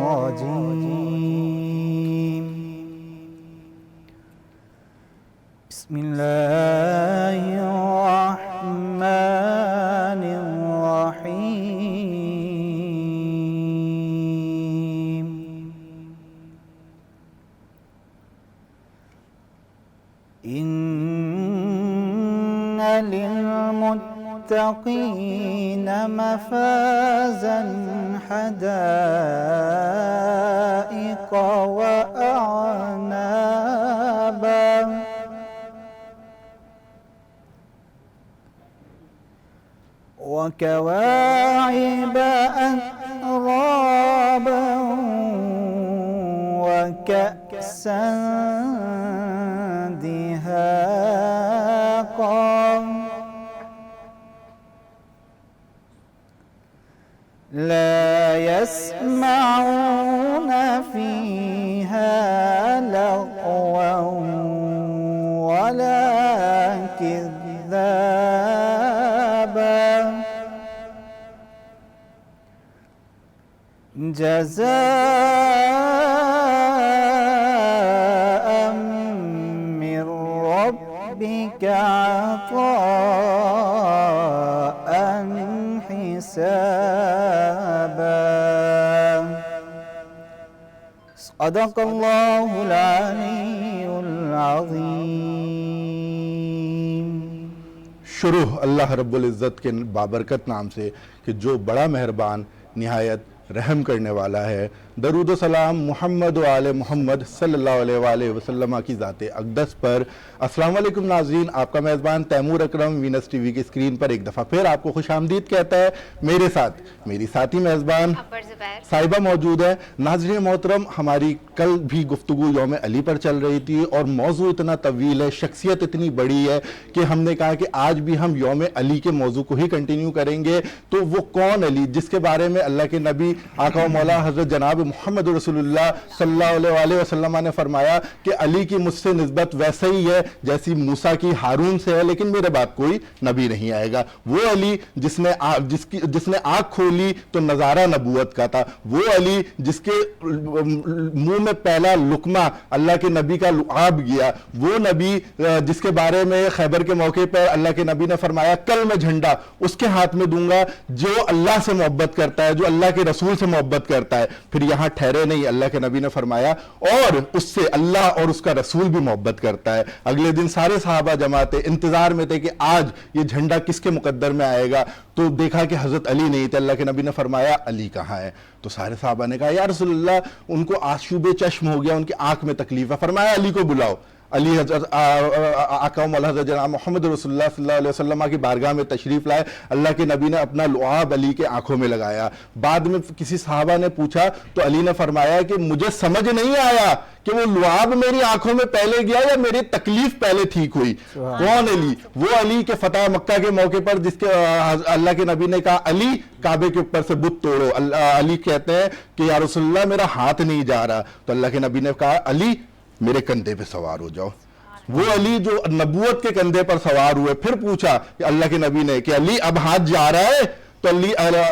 الرجيم بسم الله الرحمن الرحيم إن للمتقين مفازا حدائق وأعنابا وكواعب أترابا وكأسا دهاقا لا يسمعون فيها لغوا ولا كذابا جزاء من ربك عطاء حسابا صدق اللہ العلی العظیم۔ شروع اللہ رب العزت کے بابرکت نام سے کہ جو بڑا مہربان نہایت رحم کرنے والا ہے۔ درود و سلام محمد و آل محمد صلی اللہ علیہ وآلہ وسلم کی ذات اقدس پر۔ السلام علیکم ناظرین، آپ کا میزبان تیمور اکرم وینس ٹی وی کی اسکرین پر ایک دفعہ پھر آپ کو خوش آمدید کہتا ہے۔ میرے ساتھ میری ساتھی میزبان صاحبہ موجود ہے۔ ناظرین محترم، ہماری کل بھی گفتگو یوم علی پر چل رہی تھی اور موضوع اتنا طویل ہے، شخصیت اتنی بڑی ہے کہ ہم نے کہا کہ آج بھی ہم یوم علی کے موضوع کو ہی کنٹینیو کریں گے۔ تو وہ کون علی جس کے بارے میں اللہ کے نبی آقا و مولا حضرت جناب محمد رسول اللہ صلی اللہ علیہ وآلہ وسلم نے فرمایا کہ علی کی مجھ سے نسبت ویسے ہی ہے جیسی موسیٰ کی ہارون سے ہے، لیکن میرے بعد کوئی نبی نہیں آئے گا۔ وہ علی جس نے آنکھ کھولی تو نظارہ نبوت کا تھا، وہ علی جس کے منہ میں پہلا لقمہ اللہ کے نبی کا لعاب گیا، وہ نبی جس کے بارے میں خیبر کے موقع پر اللہ کے نبی نے فرمایا کل میں جھنڈا اس کے ہاتھ میں دوں گا جو اللہ سے محبت کرتا ہے، جو اللہ کے رسول سے محبت کرتا ہے۔ پھر یہاں ٹھہرے نہیں، اللہ کے نبی نے فرمایا اور اس سے اللہ اور اس کا رسول بھی محبت کرتا ہے۔ اگلے دن سارے صحابہ جمع تھے، انتظار میں تھے کہ آج یہ جھنڈا کس کے مقدر میں آئے گا، تو دیکھا کہ حضرت علی نہیں تھے۔ اللہ کے نبی نے فرمایا علی کہاں ہے؟ تو سارے صحابہ نے کہا یا رسول اللہ ان کو آشوب چشم ہو گیا، ان کی آنکھ میں تکلیف ہے۔ فرمایا علی کو بلاؤ۔ علی حضرت آقا مولا حضرت جناب محمد رسول اللہ صلی اللہ علیہ وسلم کی بارگاہ میں تشریف لائے۔ اللہ کے نبی نے اپنا لعاب علی کے آنکھوں میں لگایا۔ بعد میں کسی صحابہ نے پوچھا تو علی نے فرمایا کہ مجھے سمجھ نہیں آیا کہ وہ لعاب میری آنکھوں میں پہلے گیا یا میری تکلیف پہلے ٹھیک ہوئی۔ کون علی؟ وہ علی کے فتح مکہ کے موقع پر جس کے اللہ کے نبی نے کہا علی کعبے کے اوپر سے بت توڑو۔ علی کہتے ہیں کہ یا رسول اللہ میرا ہاتھ نہیں جا رہا، تو اللہ کے نبی نے کہا علی میرے کندھے پہ سوار ہو جاؤ۔ وہ علی جو نبوت کے کندھے پر سوار ہوئے، پھر پوچھا کہ اللہ کے نبی نے کہ علی اب ہاتھ جا رہا ہے؟ تو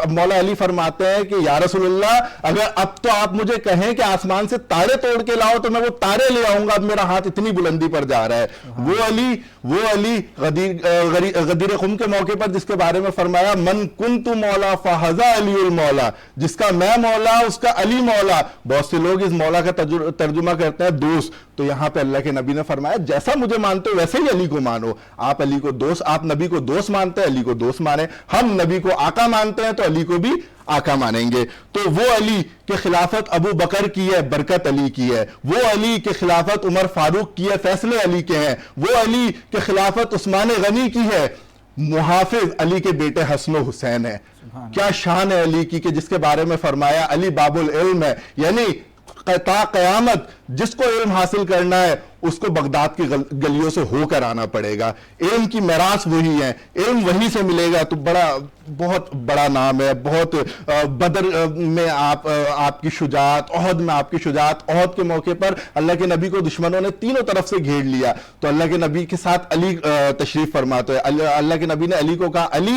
مولا علی فرماتے ہیں کہ یا رسول اللہ اگر اب تو آپ مجھے کہیں کہ آسمان سے تارے توڑ کے لاؤ تو میں وہ تارے لے آؤں گا، اب میرا ہاتھ اتنی بلندی پر جا رہا ہے۔ وہ علی غدیر خم کے موقع پر جس کے بارے میں فرمایا من کنت مولا فہذا علی المولا، جس کا میں مولا اس کا علی مولا۔ بہت سے لوگ اس مولا کا ترجمہ کرتے ہیں دوست، تو یہاں پہ اللہ کے نبی نے فرمایا جیسا مجھے مانتے ہو ویسے ہی علی کو مانو۔ آپ علی کو دوست، آپ نبی کو دوست مانتے ہیں، علی کو دوست مانے۔ ہم نبی کو آقا مانتے ہیں تو علی کو بھی آقا مانیں گے۔ تو وہ علی کہ خلافت ابو بکر کی ہے، برکت علی کی ہے۔ وہ علی کہ خلافت عمر فاروق کی ہے، فیصلے علی کے ہیں۔ وہ علی کہ خلافت عثمان غنی کی ہے، محافظ علی کے بیٹے حسن و حسین ہے۔ کیا شان ہے علی کی کہ جس کے بارے میں فرمایا علی باب العلم ہے، یعنی تا قیامت جس کو علم حاصل کرنا ہے اس کو بغداد کی گلیوں سے ہو کر آنا پڑے گا۔ علم کی میراث وہی ہے، علم وہی سے ملے گا۔ تو بہت بڑا نام ہے، بہت بدر میں آپ کی شجاعت، احد میں آپ کی شجاعت۔ احد کے موقع پر اللہ کے نبی کو دشمنوں نے تینوں طرف سے گھیر لیا، تو اللہ کے نبی کے ساتھ علی تشریف فرماتے ہیں۔ اللہ کے نبی نے علی کو کہا علی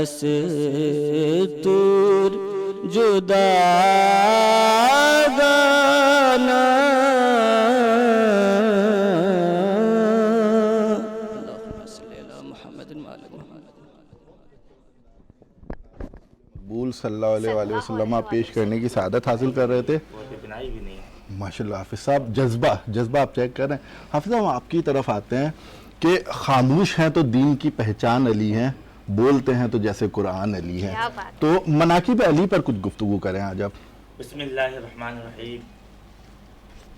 دستور جدا گانا اللہم صلی علی محمد وعلی محمد. مقبول صلی اللہ علیہ وآلہ وسلم پیش کرنے کی سعادت حاصل کر رہے تھے. ماشاءاللہ حافظ صاحب جذبہ آپ چیک کر رہے ہیں. حافظ صاحب آپ کی طرف آتے ہیں کہ خاموش ہیں تو دین کی پہچان علی ہیں, بولتے ہیں تو جیسے قرآن علی ہیں. تو مناقب علی پر کچھ گفتگو کریں آج آپ. بسم اللہ الرحمن الرحیم.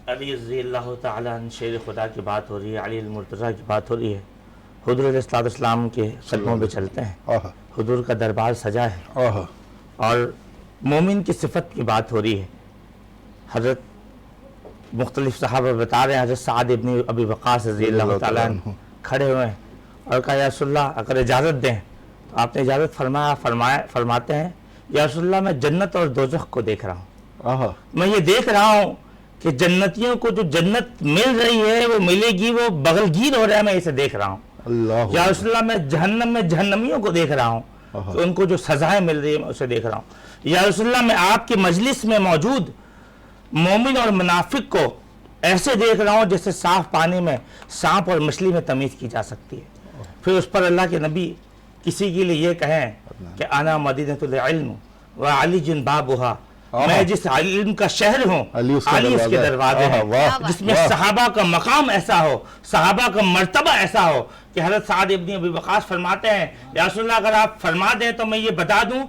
علی رضی اللہ تعالیٰ عنہ شیر خدا کی بات ہو رہی ہے, علی المرتضیٰ کی بات ہو رہی ہے. حضور علیہ السلام کے قدموں پہ چلتے ہیں, حضور کا دربار سجا ہے, اور مومن کی صفت کی بات ہو رہی ہے. حضرت مختلف صحابہ بتا رہے ہیں, حضرت سعد ابن ابی وقاص رضی اللہ تعالیٰ عنہ کھڑے ہوئے ہیں اور کہا یا رسول اللہ اگر اجازت دیں تو آپ نے اجازت فرماتے ہیں یا رسول اللہ میں جنت اور دوزخ کو دیکھ رہا ہوں. میں یہ دیکھ رہا ہوں کہ جنتیوں کو جو جنت مل رہی ہے وہ ملے گی, وہ بغل گیر ہو رہا ہے, میں اسے دیکھ رہا ہوں. یا رسول اللہ میں جہنم میں جہنمیوں کو دیکھ رہا ہوں تو ان کو جو سزائیں مل رہی ہے میں اسے دیکھ رہا ہوں. یا رسول اللہ میں آپ کی مجلس میں موجود مومن اور منافق کو ایسے دیکھ رہا ہوں جیسے صاف پانی میں سانپ اور مچھلی میں تمیز کی جا سکتی ہے. پھر اس پر اللہ کے نبی کسی کے لیے یہ کہیں کہ انا مدینۃ العلم وعلی بابها, میں جس علم کا شہر ہوں علی اس کے دروازے ہیں. جس میں صحابہ کا مقام ایسا ہو, صحابہ کا مرتبہ ایسا ہو کہ حضرت سعد ابن ابی وقاص فرماتے ہیں یا رسول اللہ اگر آپ فرما دیں تو میں یہ بتا دوں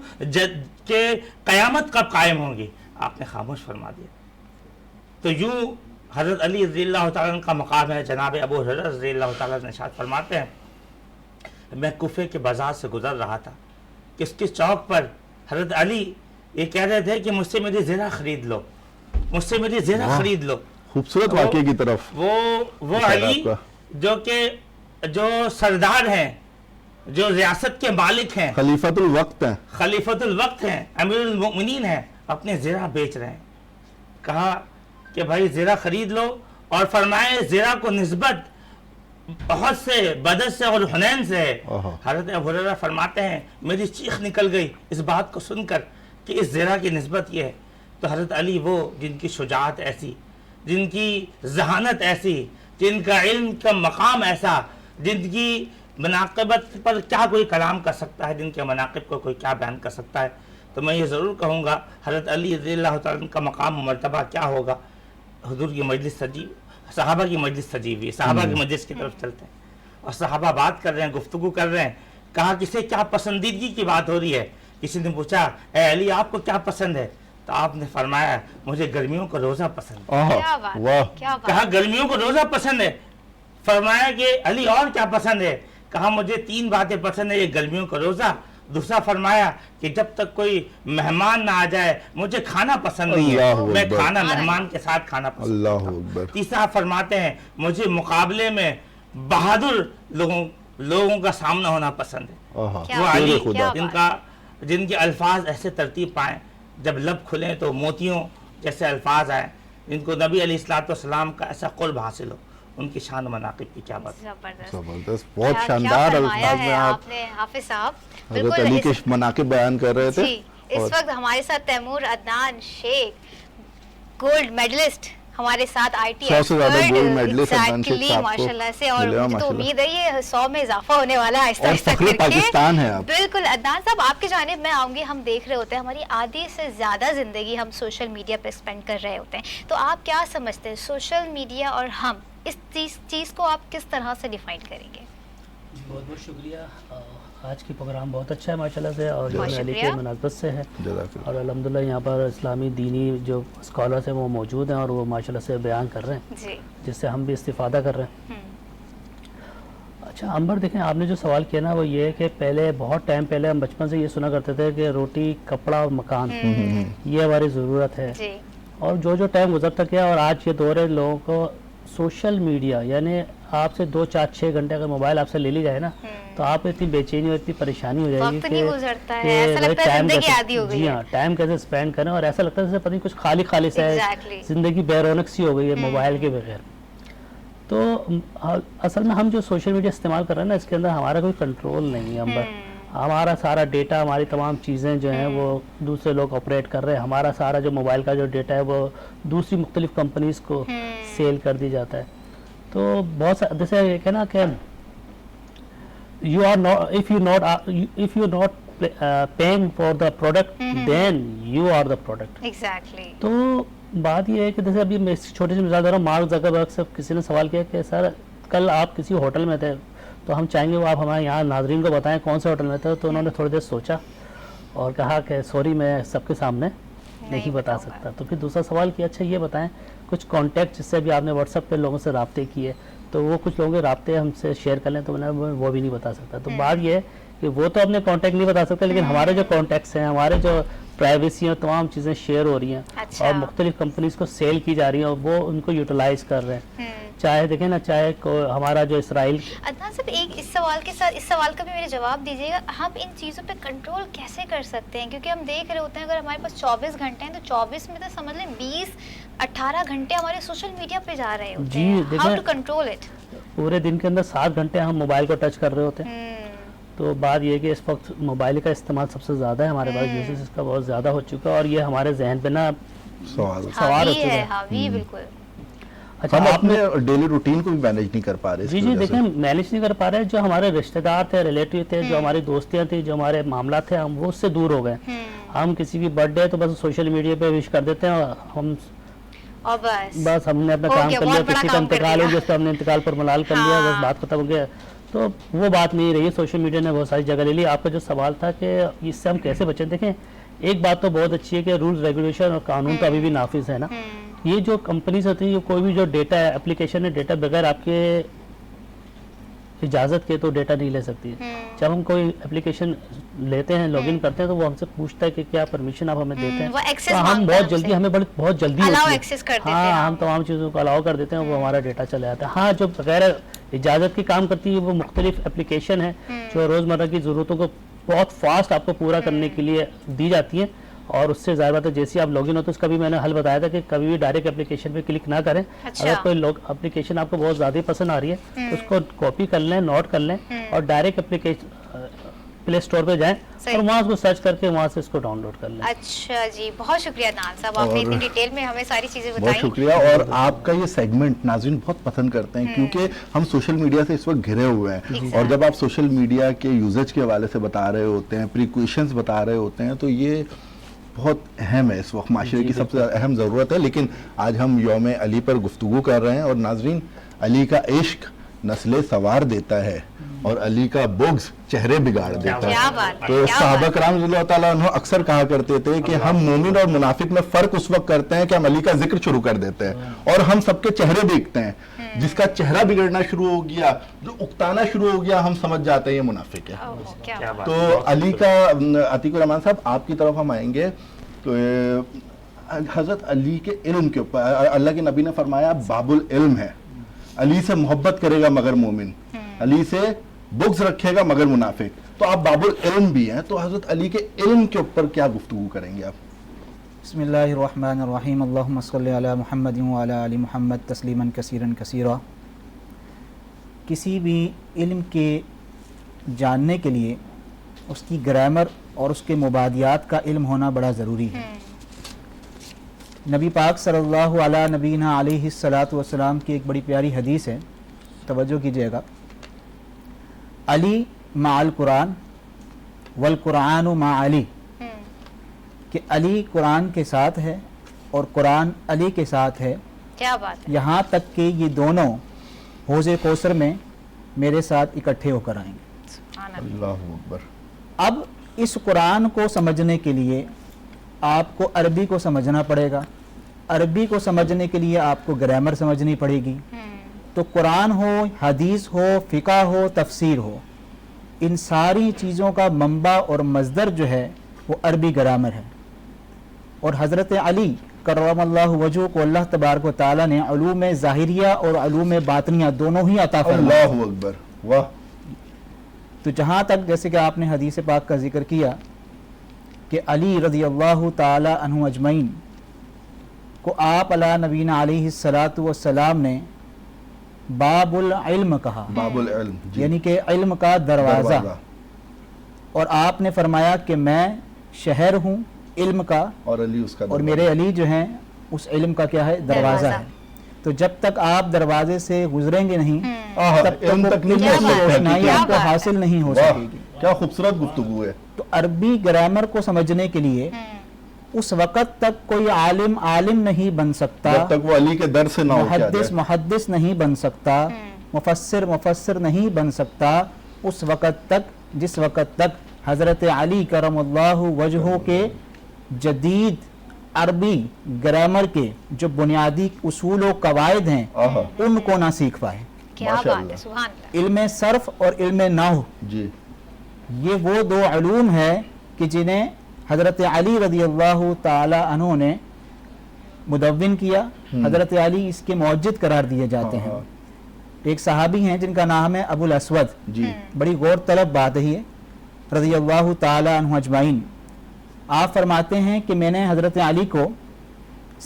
کہ قیامت کب قائم ہوں گی. آپ نے خاموش فرما دیا. تو یوں حضرت علی رضی اللہ تعالیٰ عنہ کا مقام ہے. جناب ابو ہریرہ رضی اللہ تعالیٰ عنہ ارشاد فرماتے ہیں میں کوفے کے بازار سے گزر رہا تھا, کس چوک پر حضرت علی یہ کہہ رہے تھے کہ مجھ سے میری زیرہ خرید لو, مجھ سے میری زیرہ خرید لو. خوبصورت واقعے کی طرف وہ علی جو سردار ہیں, جو ریاست کے مالک ہیں, خلیفۃ الوقت ہیں, امیر المؤمنین ہیں, اپنے زیرہ بیچ رہے ہیں. کہا کہ بھائی زیرہ خرید لو, اور فرمائے زیرہ کو نسبت احد سے, بدر سے اور حنین سے ہے. حضرت ابو ہریرہ فرماتے ہیں میری چیخ نکل گئی اس بات کو سن کر کہ اس زیرہ کی نسبت یہ ہے. تو حضرت علی وہ جن کی شجاعت ایسی, جن کی ذہانت ایسی, جن کا علم کا مقام ایسا, جن کی مناقبت پر کیا کوئی کلام کر سکتا ہے, جن کے مناقب کو کوئی کیا بیان کر سکتا ہے. تو میں یہ ضرور کہوں گا حضرت علی رضی اللہ تعالیٰ کا مقام و مرتبہ کیا ہوگا. حضور کی مجلس سجی, صحابہ کی مجلس سجی ہوئی, صحابہ کی مجلس کی طرف چلتے ہیں اور صحابہ بات کر رہے ہیں, گفتگو کر رہے ہیں. کہا کسے کیا پسندیدگی کی بات ہو رہی ہے. کسی نے پوچھا اے علی آپ کو کیا پسند ہے, تو آپ نے فرمایا مجھے گرمیوں کو روزہ پسند ہے. کہا گرمیوں کو روزہ پسند ہے. فرمایا کہ علی اور کیا پسند ہے. کہا مجھے 3 باتیں پسند ہے, ایک گرمیوں کا روزہ, دوسرا فرمایا کہ جب تک کوئی مہمان نہ آ جائے مجھے کھانا پسند نہیں ہے, میں کھانا مہمان کے ساتھ کھانا پسند کرتا ہوں. تیسرا فرماتے ہیں مجھے مقابلے میں بہادر لوگوں کا سامنا ہونا پسند ہے. وہ علی جن کے الفاظ ایسے ترتیب پائیں, جب لب کھلیں تو موتیوں جیسے الفاظ آئیں, جن کو نبی علیہ السلام کا ایسا قرب حاصل ہو, ان کی شان و مناقب کی کیا بات. زبردست, بہت شاندار الفاظ میں آپ حافظ صاحب حضرت علی کے مناقب بیان کر رہے تھے. اس وقت ہمارے ساتھ تیمور عدنان شیخ, گولڈ میڈلسٹ ہمارے ساتھ, آئی ٹی ماشاءاللہ سے, اور مجھے تو امید ہے یہ 100 میں اضافہ ہونے والا ہے آہستہ آہستہ کر کے. پاکستان ہے بالکل. عدنان صاحب آپ کی جانب میں آؤں گی. ہم دیکھ رہے ہوتے ہیں ہماری آدھی سے زیادہ زندگی ہم سوشل میڈیا پہ اسپینڈ کر رہے ہوتے ہیں, تو آپ کیا سمجھتے ہیں سوشل میڈیا اور ہم, اس چیز کو آپ کس طرح سے ڈیفائن کریں گے؟ بہت بہت شکریہ. آج کی پروگرام بہت اچھا ہے ماشاءاللہ سے, اور علی کے مناسبت سے ہے, اور الحمدللہ یہاں پر اسلامی دینی جو اسکالرس ہیں وہ موجود ہیں اور وہ ماشاءاللہ سے بیان کر رہے ہیں, جس سے ہم بھی استفادہ کر رہے ہیں. اچھا عنبر, دیکھیں آپ نے جو سوال کیا نا وہ یہ ہے کہ پہلے بہت ٹائم پہلے ہم بچپن سے یہ سنا کرتے تھے کہ روٹی, کپڑا اور مکان یہ ہماری ضرورت ہے, اور جو ٹائم گزرتا گیا اور آج یہ دور ہے لوگوں کو سوشل میڈیا, یعنی آپ سے 2 4 6 گھنٹے اگر موبائل آپ سے لے لی جائے نا تو آپ اتنی بے چینی اور اتنی پریشانی ہو جائے گی کہ جی ہاں ٹائم کیسے اسپینڈ کریں, اور ایسا لگتا ہے جیسے پتہ نہیں کچھ خالی سا ہے, زندگی بے رونق سی ہو گئی ہے موبائل کے بغیر. تو اصل میں ہم جو سوشل میڈیا استعمال کر رہے ہیں نا اس کے اندر ہمارا کوئی کنٹرول نہیں ہے عنبر. ہمارا سارا ڈیٹا، ہماری تمام چیزیں جو ہیں وہ دوسرے لوگ آپریٹ کر رہے ہیں. ہمارا سارا جو موبائل کا جو ڈیٹا ہے وہ دوسری مختلف کمپنیز کو سیل کر دی جاتا ہے. تو بہت سا جیسے ایک ہے نا کہ if you're not paying for the product then you are the product. Exactly. تو بات یہ ہے کہ جیسے ابھی میں چھوٹی سی مثال دے رہا ہوں. مارک زکربرگ سے کسی نے سوال کیا کہ سر کل آپ کسی ہوٹل میں تھے تو ہم چاہیں گے وہ آپ ہمارے یہاں ناظرین کو بتائیں کون سے ہوٹل میں تھے. تو انہوں نے تھوڑی دیر سوچا اور کہا کہ سوری میں سب کے سامنے نہیں بتا سکتا. تو پھر دوسرا سوال کیا اچھا یہ بتائیں کچھ کانٹیکٹ جس سے بھی آپ نے واٹس ایپ پہ لوگوں سے رابطے کیے تو وہ کچھ لوگوں کے رابطے ہم سے شیئر کر لیں. تو میں نے وہ بھی نہیں بتا سکتا. تو بات یہ ہے کہ وہ تو اپنے کانٹیکٹ نہیں بتا سکتے لیکن ہمارے جو کانٹیکٹس ہیں، ہمارے جو پرائیویسی اور تمام چیزیں شیئر ہو رہی ہیں اور مختلف کمپنیز کو سیل کی جا رہی ہیں اور وہ ان کو یوٹیلائز کر رہے ہیں. چاہے دیکھیں نا، چاہے ہمارا جو اسرائیل. عدنان صاحب ایک اس سوال کے ساتھ اس سوال کا بھی میرے جواب دیجیے گا، ہم ان چیزوں پہ کنٹرول کیسے کر سکتے ہیں؟ کیونکہ ہم دیکھ رہے ہوتے ہیں اگر ہمارے پاس 24 گھنٹے ہیں تو 24 میں تو سمجھ لیں 20-18 گھنٹے ہمارے سوشل میڈیا پہ جا رہے ہوتے ہیں. How to control it? پورے دن کے اندر 7 گھنٹے ہم موبائل کو ٹچ کر رہے ہوتے ہیں. تو بات یہ ہے کہ اس وقت موبائل کا استعمال سب سے زیادہ ہے ہمارے پاس، یوزز اس کا بہت زیادہ ہو چکا ہے اور یہ ہمارے ذہن پہ نا سوال ہو چکا ہے. ہاں بالکل. ہم اپنے ڈیلی روٹین کو بھی مینیج نہیں کر پا رہے. جی دیکھیں مینیج نہیں کر پا رہے. جو ہمارے رشتہ دار تھے، ریلیٹیو تھے، جو ہماری دوستیاں تھیں، جو ہمارے معاملات تھے، ہم وہ اس سے دور ہو گئے. ہم کسی کی برتھ ڈے تو بس سوشل میڈیا پہ وش کر دیتے ہیں اور ہم بس ہم نے اپنا کام کر لیا. کسی کا انتقال ہو گیا تو ہم نے انتقال پر ملال کر لیا، بس بات ختم ہو گیا. تو وہ بات نہیں رہی. سوشل میڈیا نے بہت ساری جگہ لے لی. آپ کا جو سوال تھا کہ اس سے ہم کیسے بچیں، دیکھیں ایک بات تو بہت اچھی ہے کہ رولز ریگولیشن اور قانون تو ابھی بھی نافذ ہے نا. یہ جو کمپنیز ہوتی ہیں یہ کوئی بھی جو ڈیٹا ہے اپلیکیشن ہے، ڈیٹا بغیر آپ کے اجازت کے تو ڈیٹا نہیں لے سکتی. جب ہم کوئی اپلیکیشن لیتے ہیں، لاگ ان کرتے ہیں تو وہ ہم سے پوچھتا ہے کہ کیا پرمیشن آپ ہمیں دیتے ہیں. تو ہم بہت جلدی ہوتی ہے ہاں ہم تمام چیزوں کو الاؤ کر دیتے ہیں، وہ ہمارا ڈیٹا چلا جاتا ہے. ہاں جو بغیر اجازت کی کام کرتی ہے وہ مختلف اپلیکیشن ہیں جو روزمرہ کی ضرورتوں کو بہت فاسٹ آپ کو پورا کرنے کے لیے دی جاتی ہیں. اور اس سے ظاہر بات ہے جیسے آپ لاگ ان ہوتے ہیں، اس کا بھی میں نے حل بتایا تھا کہ کبھی بھی ڈائریکٹ اپلیکیشن پہ کلک نہ کریں. اگر کوئی اپلیکیشن آپ کو بہت زیادہ پسند آ رہی ہے اس کو کاپی کر لیں، نوٹ کر لیں اور ڈائریکٹ اپلیکیشن پلے اسٹور پہ جائیں اور وہاں اس کو سرچ کر کے وہاں سے اس کو ڈاؤن لوڈ کر لیں. اچھا جی، بہت شکریہ عدنان صاحب، آپ نے اتنی ڈیٹیل میں ہمیں ساری چیزیں بتائیں. بہت شکریہ. اور آپ کا یہ سیگمنٹ ناظرین بہت پسند کرتے ہیں کیونکہ ہم سوشل میڈیا سے اس وقت گھرے ہوئے ہیں اور جب آپ سوشل میڈیا کے یوزج کے حوالے سے بتا رہے ہوتے ہیں، پریکویشنز بتا رہے ہوتے ہیں، تو یہ بہت اہم ہے. اس وقت معاشرے کی سب سے اہم ضرورت ہے. لیکن آج ہم یوم علی پر گفتگو کر رہے ہیں اور ناظرین علی کا عشق نسلیں سوار دیتا ہے اور علی کا بغض چہرے بگاڑ دیتا ہے. تو صحابہ کرام رضی اللہ تعالیٰ عنہ اکثر کہا کرتے تھے کہ ہم مومن اور منافق میں فرق اس وقت کرتے ہیں کہ ہم علی کا ذکر شروع کر دیتے ہیں اور ہم سب کے چہرے دیکھتے ہیں. جس کا چہرہ بگڑنا شروع ہو گیا، جو اکتانا شروع ہو گیا، ہم سمجھ جاتے ہیں یہ منافق ہے. تو علی کا عتیق الرحمان صاحب آپ کی طرف ہم آئیں گے. تو حضرت علی کے علم کے اوپر اللہ کے نبی نے فرمایا باب العلم ہے. علی سے محبت کرے گا مگر مومن، علی سے بغض رکھے گا مگر منافق. تو آپ باب العلم بھی ہیں، تو حضرت علی کے علم کے اوپر کیا گفتگو کریں گے آپ؟ بسم اللہ الرحمن الرحیم. اللہم صلی علی محمد وعلی آل محمد تسلیما کثیرا کثیرا. کسی بھی علم کے جاننے کے لیے اس کی گرامر اور اس کے مبادیات کا علم ہونا بڑا ضروری ہے. نبی پاک صلی اللہ علیہ نبینا علیہ الصلاۃ والسلام کی ایک بڑی پیاری حدیث ہے، توجہ کیجئے گا. علی مع القرآن والقرآن مع علی، کہ علی قرآن کے ساتھ ہے اور قرآن علی کے ساتھ ہے. کیا بات ہے! یہاں تک کہ یہ دونوں حوض کوثر میں میرے ساتھ اکٹھے ہو کر آئیں گے. اللہ اکبر. اب اس قرآن کو سمجھنے کے لیے آپ کو عربی کو سمجھنا پڑے گا. عربی کو سمجھنے کے لیے آپ کو گرامر سمجھنی پڑے گی. تو قرآن ہو، حدیث ہو، فقہ ہو، تفسیر ہو، ان ساری چیزوں کا منبع اور مصدر جو ہے وہ عربی گرامر ہے. اور حضرت علی کرم اللہ وجہ کو اللہ تبارک و تعالیٰ نے علوم ظاہریہ اور علوم باطنیہ دونوں ہی عطا فرمائے. اللہ اکبر. واہ. تو جہاں تک جیسے کہ آپ نے حدیث پاک کا ذکر کیا کہ علی رضی اللہ تعالی عنہ اجمعین کو آپ علی نبینا علیہ الصلاۃ والسلام نے باب العلم کہا. باب العلم، یعنی کہ علم کا دروازہ. اور آپ نے فرمایا کہ میں شہر ہوں علم کا اور علی اس کا اور میرے علی جو ہیں اس علم کا کیا ہے دروازہ ہے. تو جب تک آپ دروازے سے گزریں گے نہیں تب تک علم تک نہیں علم کی روشنائی آپ کو حاصل نہیں ہو سکے گی. کیا خوبصورت گفتگو ہے. تو عربی گرامر کو سمجھنے کے لیے اس وقت تک کوئی عالم نہیں بن سکتا جب تک وہ علی کے در سے نہ ہو کے آ جائے. محدث نہیں بن سکتا, مفسر نہیں بن سکتا اس وقت تک جس وقت تک حضرت علی کرم اللہ وجہہ کے جدید عربی گرامر کے جو بنیادی اصول و قواعد ہیں ان کو نہ سیکھ پائے. کیا بات ہے, سبحان اللہ. علم صرف اور علم نحو جی یہ وہ دو علوم ہیں کہ جنہیں حضرت علی رضی اللہ تعالی عنہ نے مدون کیا. حضرت علی اس کے موجد قرار دیے جاتے ہیں. ایک صحابی ہیں جن کا نام ہے ابو الاسود. جی بڑی غور طلب بات ہے رضی اللہ تعالی عنہ اجمعین. آپ فرماتے ہیں کہ میں نے حضرت علی کو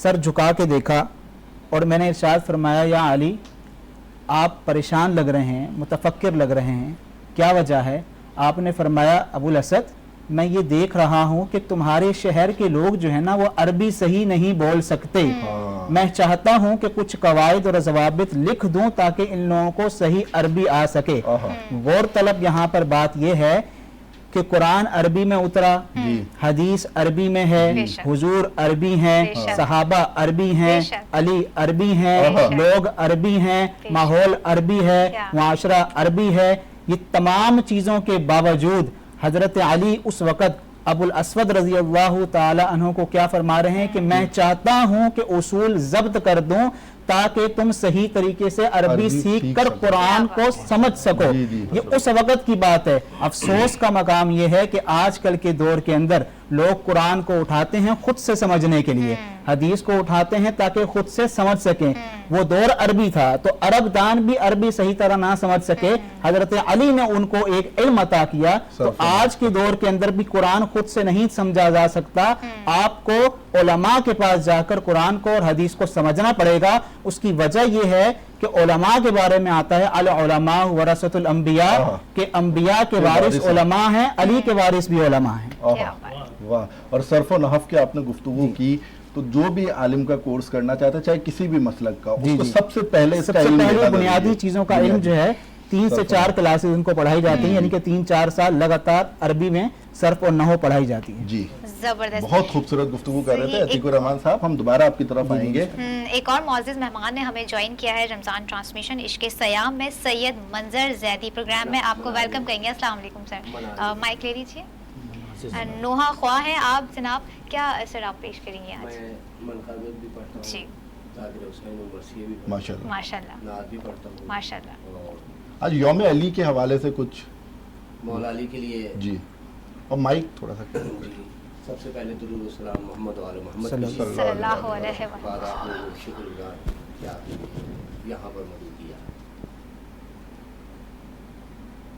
سر جھکا کے دیکھا اور میں نے ارشاد فرمایا یا علی آپ پریشان لگ رہے ہیں, متفکر لگ رہے ہیں, کیا وجہ ہے؟ آپ نے فرمایا ابو الاسد میں یہ دیکھ رہا ہوں کہ تمہارے شہر کے لوگ جو ہیں نا وہ عربی صحیح نہیں بول سکتے. میں چاہتا ہوں کہ کچھ قواعد اور ضوابط لکھ دوں تاکہ ان لوگوں کو صحیح عربی آ سکے. غور طلب یہاں پر بات یہ ہے کہ قرآن عربی میں اترا, حدیث عربی میں ہے, حضور عربی ہیں, صحابہ عربی ہیں, علی عربی ہیں, لوگ عربی ہیں, ماحول عربی ہے, معاشرہ عربی ہے. یہ تمام چیزوں کے باوجود حضرت علی اس وقت ابو الاسود رضی اللہ تعالی عنہ کو کیا فرما رہے ہیں کہ میں چاہتا ہوں کہ اصول ضبط کر دوں تاکہ تم صحیح طریقے سے عربی سیکھ کر قرآن کو سمجھ سکو. یہ اس وقت کی بات ہے. افسوس کا مقام یہ ہے کہ آج کل کے دور کے اندر لوگ قرآن کو اٹھاتے ہیں خود سے سمجھنے کے لیے, حدیث کو اٹھاتے ہیں تاکہ خود سے سمجھ سکیں. وہ دور عربی تھا تو عرب دان بھی عربی صحیح طرح نہ سمجھ سکے, حضرت علی نے ان کو ایک علم عطا کیا. تو آج کے دور کے اندر بھی قرآن خود سے نہیں سمجھا جا سکتا, آپ کو علماء کے پاس جا کر قرآن کو اور حدیث کو سمجھنا پڑے گا. اس کی وجہ یہ ہے کہ علماء کے بارے میں آتا ہے العلماء ورثۃ الانبیاء, کہ انبیاء کے وارث علماء ہیں, علی کے وارث بھی علماء ہیں. واہ. اور صرف و نحو کی آپ نے گفتگو کی تو جو بھی عالم کا کورس کرنا چاہتا ہے چاہے کسی بھی مسلک کا, اس کو سب سے پہلے بنیادی چیزوں کا علم جو ہے 3 سے 4 کلاسز ان کو پڑھائی جاتی ہیں, یعنی کہ 3-4 سال لگاتار عربی میں صرف اور نحو پڑھائی جاتی ہے. جی زبردست. بہت خوبصورت گفتگو کر رہے تھے عتیق الرحمان صاحب. ہم دوبارہ آپ کی طرف آئیں گے. ایک اور معزز مہمان نے ہمیں جوائن کیا ہے رمضان ٹرانسمیشن عشق سیام میں, سید منظر زیدی پروگرام میں آپ کو ویلکم کہیں گے. السلام علیکم سر. مائک لے لیجیے. نوحہ خواہ ہیں آپ جناب, کیا سر آپ پیش کریں گے آج؟ میں منقبت بھی پڑھتا ہوں, جی ذاکر حسین مرثیہ بھی ماشاء اللہ, ماشاء اللہ, نعت بھی پڑھتا ہوں. ماشاء اللہ. آج یوم علی کے حوالے سے کچھ مولا علی کے لیے جی, اور مائک تھوڑا سا سب سے پہلے درود و سلام محمد و آل محمد صلی اللہ علیہ وسلم. بعد آپ کو شکر گزار کہ آپ نے یہاں پر موجود کیا.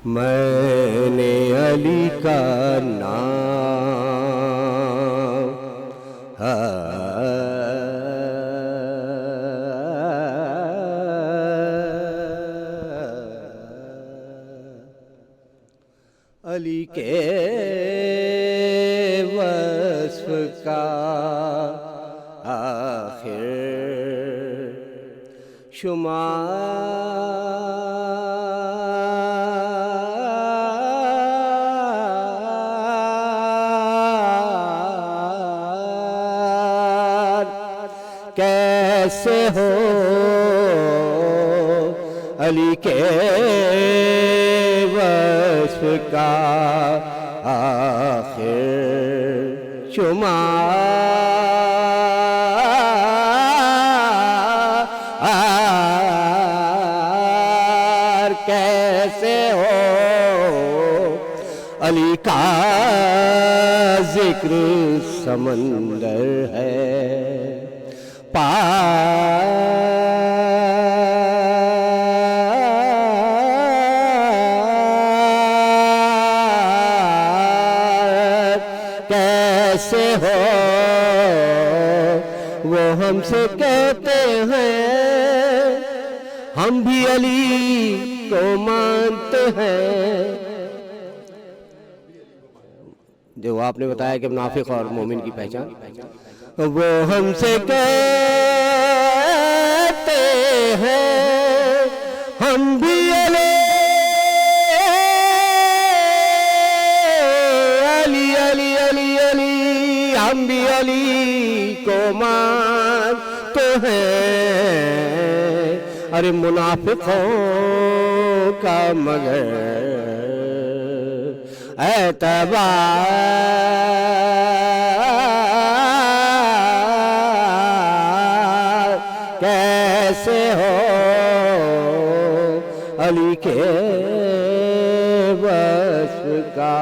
میں نے علی کا نام علی کے وصف کا آخر کیسے ہو علی کے وصف کا آخر شمار کیسے ہو علی کا ذکر سمندر ہے کیسے ہو وہ ہم سے کہتے ہیں ہم بھی علی کو مانتے ہیں جو آپ نے بتایا کہ منافق اور مومن کی پہچان، وہ ہم سے کہتے ہیں ہم بھی علی علی علی علی، ہم بھی علی کو مانتے ہیں، ارے منافقوں کا مگر اعتبار کیسے ہو علی کے وصف کا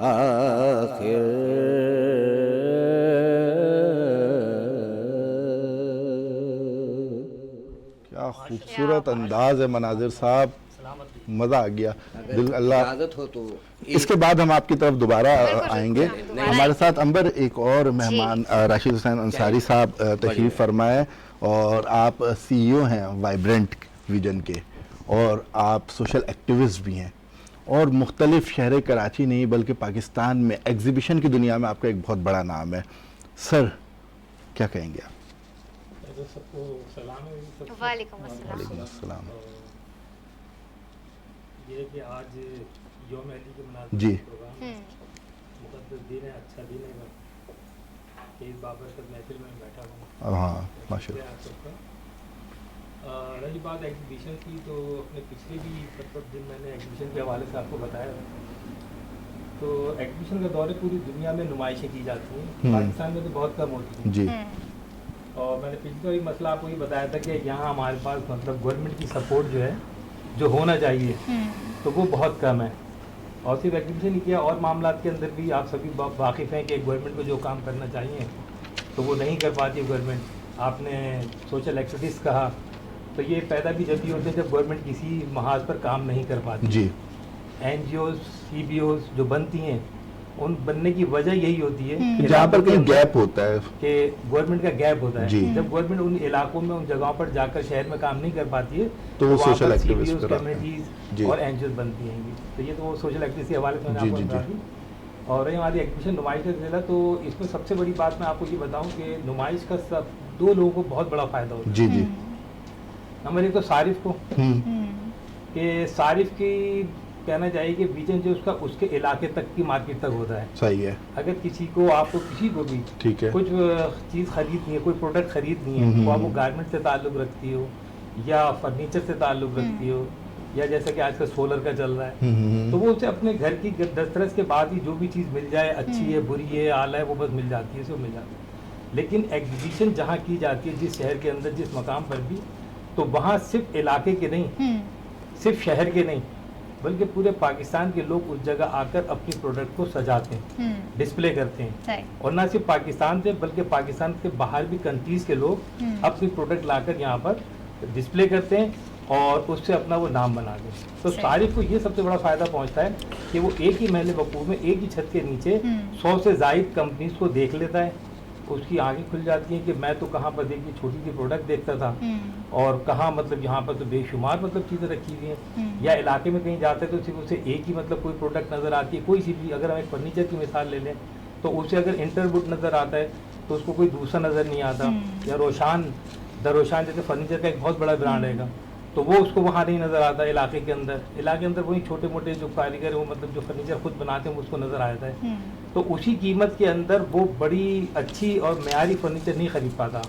آخر۔ کیا خوبصورت انداز ہے مناظر صاحب، مزہ آ گیا دل۔ اللہ اجازت ہو تو اس کے بعد ہم آپ کی طرف دوبارہ آئیں گے۔ ہمارے ساتھ انبر ایک اور مہمان راشد حسین انصاری صاحب تشریف فرمائے، اور آپ سی ای او ہیں وائبرنٹ ویژن کے، اور آپ سوشل ایکٹیوسٹ بھی ہیں، اور مختلف شہر کراچی نہیں بلکہ پاکستان میں ایگزیبیشن کی دنیا میں آپ کا ایک بہت بڑا نام ہے۔ سر کیا کہیں گے آپ؟ سب کو سلام ہے۔ وعلیکم السلام۔ وعلیکم السلام۔ یہ کہ آج یوم علی کے مناسب جی پروگرام مقدس دن ہے، اچھا دن ہے کہ اس بابرکت محفل میں بیٹھا ہوں۔ ہاں ماشاء اللہ۔ آپ سب کا رہی بات ایگزیبیشن کی، تو اپنے پچھلے بھی مطلب دن میں نے ایگزیبیشن کے حوالے سے آپ کو بتایا ہے۔ تو ایگزیبیشن کا دور ہے، پوری دنیا میں نمائشیں کی جاتی ہیں، پاکستان میں تو بہت کم ہوتی ہیں۔ جی اور میں نے پچھلی بار مسئلہ آپ کو یہ بتایا تھا کہ یہاں ہمارے پاس مطلب گورنمنٹ کی سپورٹ جو ہے، جو ہونا چاہیے، تو وہ بہت کم ہے۔ اور صرف ایگزیبیشن ہی کیا، اور معاملات کے اندر بھی آپ سبھی واقف ہیں کہ گورنمنٹ کو جو کام کرنا چاہیے تو وہ نہیں کر پاتی گورنمنٹ۔ آپ نے سوشل ایکٹیویٹیز کہا، تو یہ پیدا بھی جب بھی ہوتے ہیں جب گورنمنٹ کسی محاذ پر کام نہیں کر پاتی۔ جی N G Os, C B Os جو بنتی ہیں، ان بننے کی وجہ یہی ہوتی ہے جہاں پر کہیں گیپ ہوتا ہے، کہ گورنمنٹ کا گیپ ہوتا ہے۔ جی جب گورنمنٹ ان علاقوں میں، ان جگہوں پر جا کر شہر میں کام نہیں کر پاتی ہے تو وہ سوشل ایکٹیویسٹ کمیونٹیز اور این جی اوز بنتی ہیں گی۔ تو یہ تو وہ سوشل ایکٹیویسٹ کے حوالے سے میں نے آپ کو بتا دی۔ اور رہی ہماری ایگزیبیشن نمائش کا سلسلہ، تو اس میں سب سے بڑی بات میں آپ کو یہ بتاؤں کہ نمائش کا سب دو لوگوں کو بہت بڑا فائدہ ہوتا ہے۔ جی جی نمبر ایک تو صارف کو، کہ صارف کی کہنا چاہیے کہ ویژن جو اس کے علاقے تک کی مارکیٹ تک ہوتا ہے۔ صحیح ہے۔ اگر کسی کو، آپ کو کسی کو بھی ٹھیک ہے کچھ چیز خریدنی ہے، کوئی پروڈکٹ خریدنی ہے، وہ آپ کو گارمنٹ سے تعلق رکھتی ہو یا فرنیچر سے تعلق رکھتی ہو، یا جیسا کہ آج کل سولر کا چل رہا ہے، تو وہ اسے اپنے گھر کی دسترس کے بعد ہی جو بھی چیز مل جائے، اچھی ہے بری ہے اعلیٰ ہے، وہ بس مل جاتی ہے، اسے مل جاتی ہے۔ لیکن ایگزیبیشن جہاں کی جاتی ہے، جس شہر کے اندر، جس مقام پر بھی، تو وہاں صرف علاقے کے نہیں، صرف شہر کے نہیں، بلکہ پورے پاکستان کے لوگ اس جگہ آ کر اپنی پروڈکٹ کو سجاتے ہیں، ڈسپلے کرتے ہیں، اور نہ صرف پاکستان سے بلکہ پاکستان کے باہر بھی کنٹریز کے لوگ اپنی پروڈکٹ لا کر یہاں پر ڈسپلے کرتے ہیں اور اس سے اپنا وہ نام بنا دیں۔ تو صارف کو یہ سب سے بڑا فائدہ پہنچتا ہے کہ وہ ایک ہی محل وقوع میں، ایک ہی چھت کے نیچے 100 سے زائد کمپنیز کو دیکھ لیتا ہے، اس کی آنکھیں کھل جاتی ہیں کہ میں تو کہاں پر دیکھی چھوٹی سی پروڈکٹ دیکھتا تھا، اور کہاں مطلب یہاں پر تو بے شمار مطلب چیزیں رکھی ہوئی ہیں، یا علاقے میں کہیں جاتے ہیں تو صرف اسے ایک ہی مطلب کوئی پروڈکٹ نظر آتی ہے، کوئی سی بھی۔ اگر ہم ایک فرنیچر کی مثال لے لیں تو اسے اگر انٹروڈ نظر آتا ہے تو اس کو کوئی دوسرا نظر نہیں آتا، یا روشان جیسے فرنیچر کا ایک بہت بڑا برانڈ ہے گا، تو وہ اس کو وہاں نہیں نظر آتا۔ علاقے کے اندر وہی چھوٹے موٹے جو کاریگر وہ مطلب جو فرنیچر خود بناتے ہیں اس کو نظر آتا ہے، تو اسی قیمت کے اندر وہ بڑی اچھی اور معیاری فرنیچر نہیں خرید پاتا۔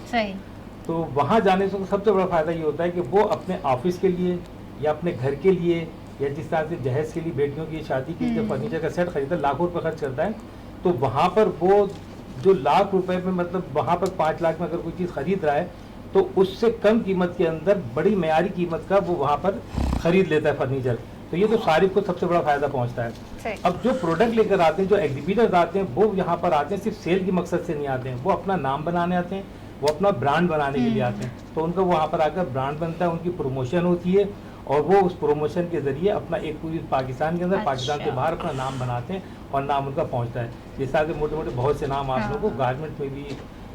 تو وہاں جانے سے سب سے بڑا فائدہ یہ ہوتا ہے کہ وہ اپنے آفس کے لیے یا اپنے گھر کے لیے، یا جس طرح سے جہیز کے لیے، بیٹیوں کی شادی کے لیے فرنیچر کا سیٹ خریدتا ہے، لاکھوں روپے خرچ کرتا ہے، تو وہاں پر وہ جو لاکھ روپے میں مطلب وہاں پر 5 لاکھ میں اگر کوئی چیز خرید رہا ہے تو اس سے کم قیمت کے اندر بڑی معیاری قیمت کا وہ وہاں پر خرید لیتا ہے فرنیچر۔ تو یہ تو صارف کو سب سے بڑا فائدہ پہنچتا ہے۔ اب جو پروڈکٹ لے کر آتے ہیں، جو ایگزیبیٹرز آتے ہیں، وہ یہاں پر آتے ہیں صرف سیل کے مقصد سے نہیں آتے ہیں، وہ اپنا نام بنانے آتے ہیں، وہ اپنا برانڈ بنانے کے لیے آتے ہیں، تو ان کا وہاں پر آ کر برانڈ بنتا ہے، ان کی پروموشن ہوتی ہے، اور وہ اس پروموشن کے ذریعے اپنا ایک پوری پاکستان کے اندر، پاکستان سے باہر اپنا نام بناتے ہیں، اور نام ان کا پہنچتا ہے۔ جس طرح سے موٹے موٹے بہت سے نام آپ لوگوں کو گارمنٹ میں بھی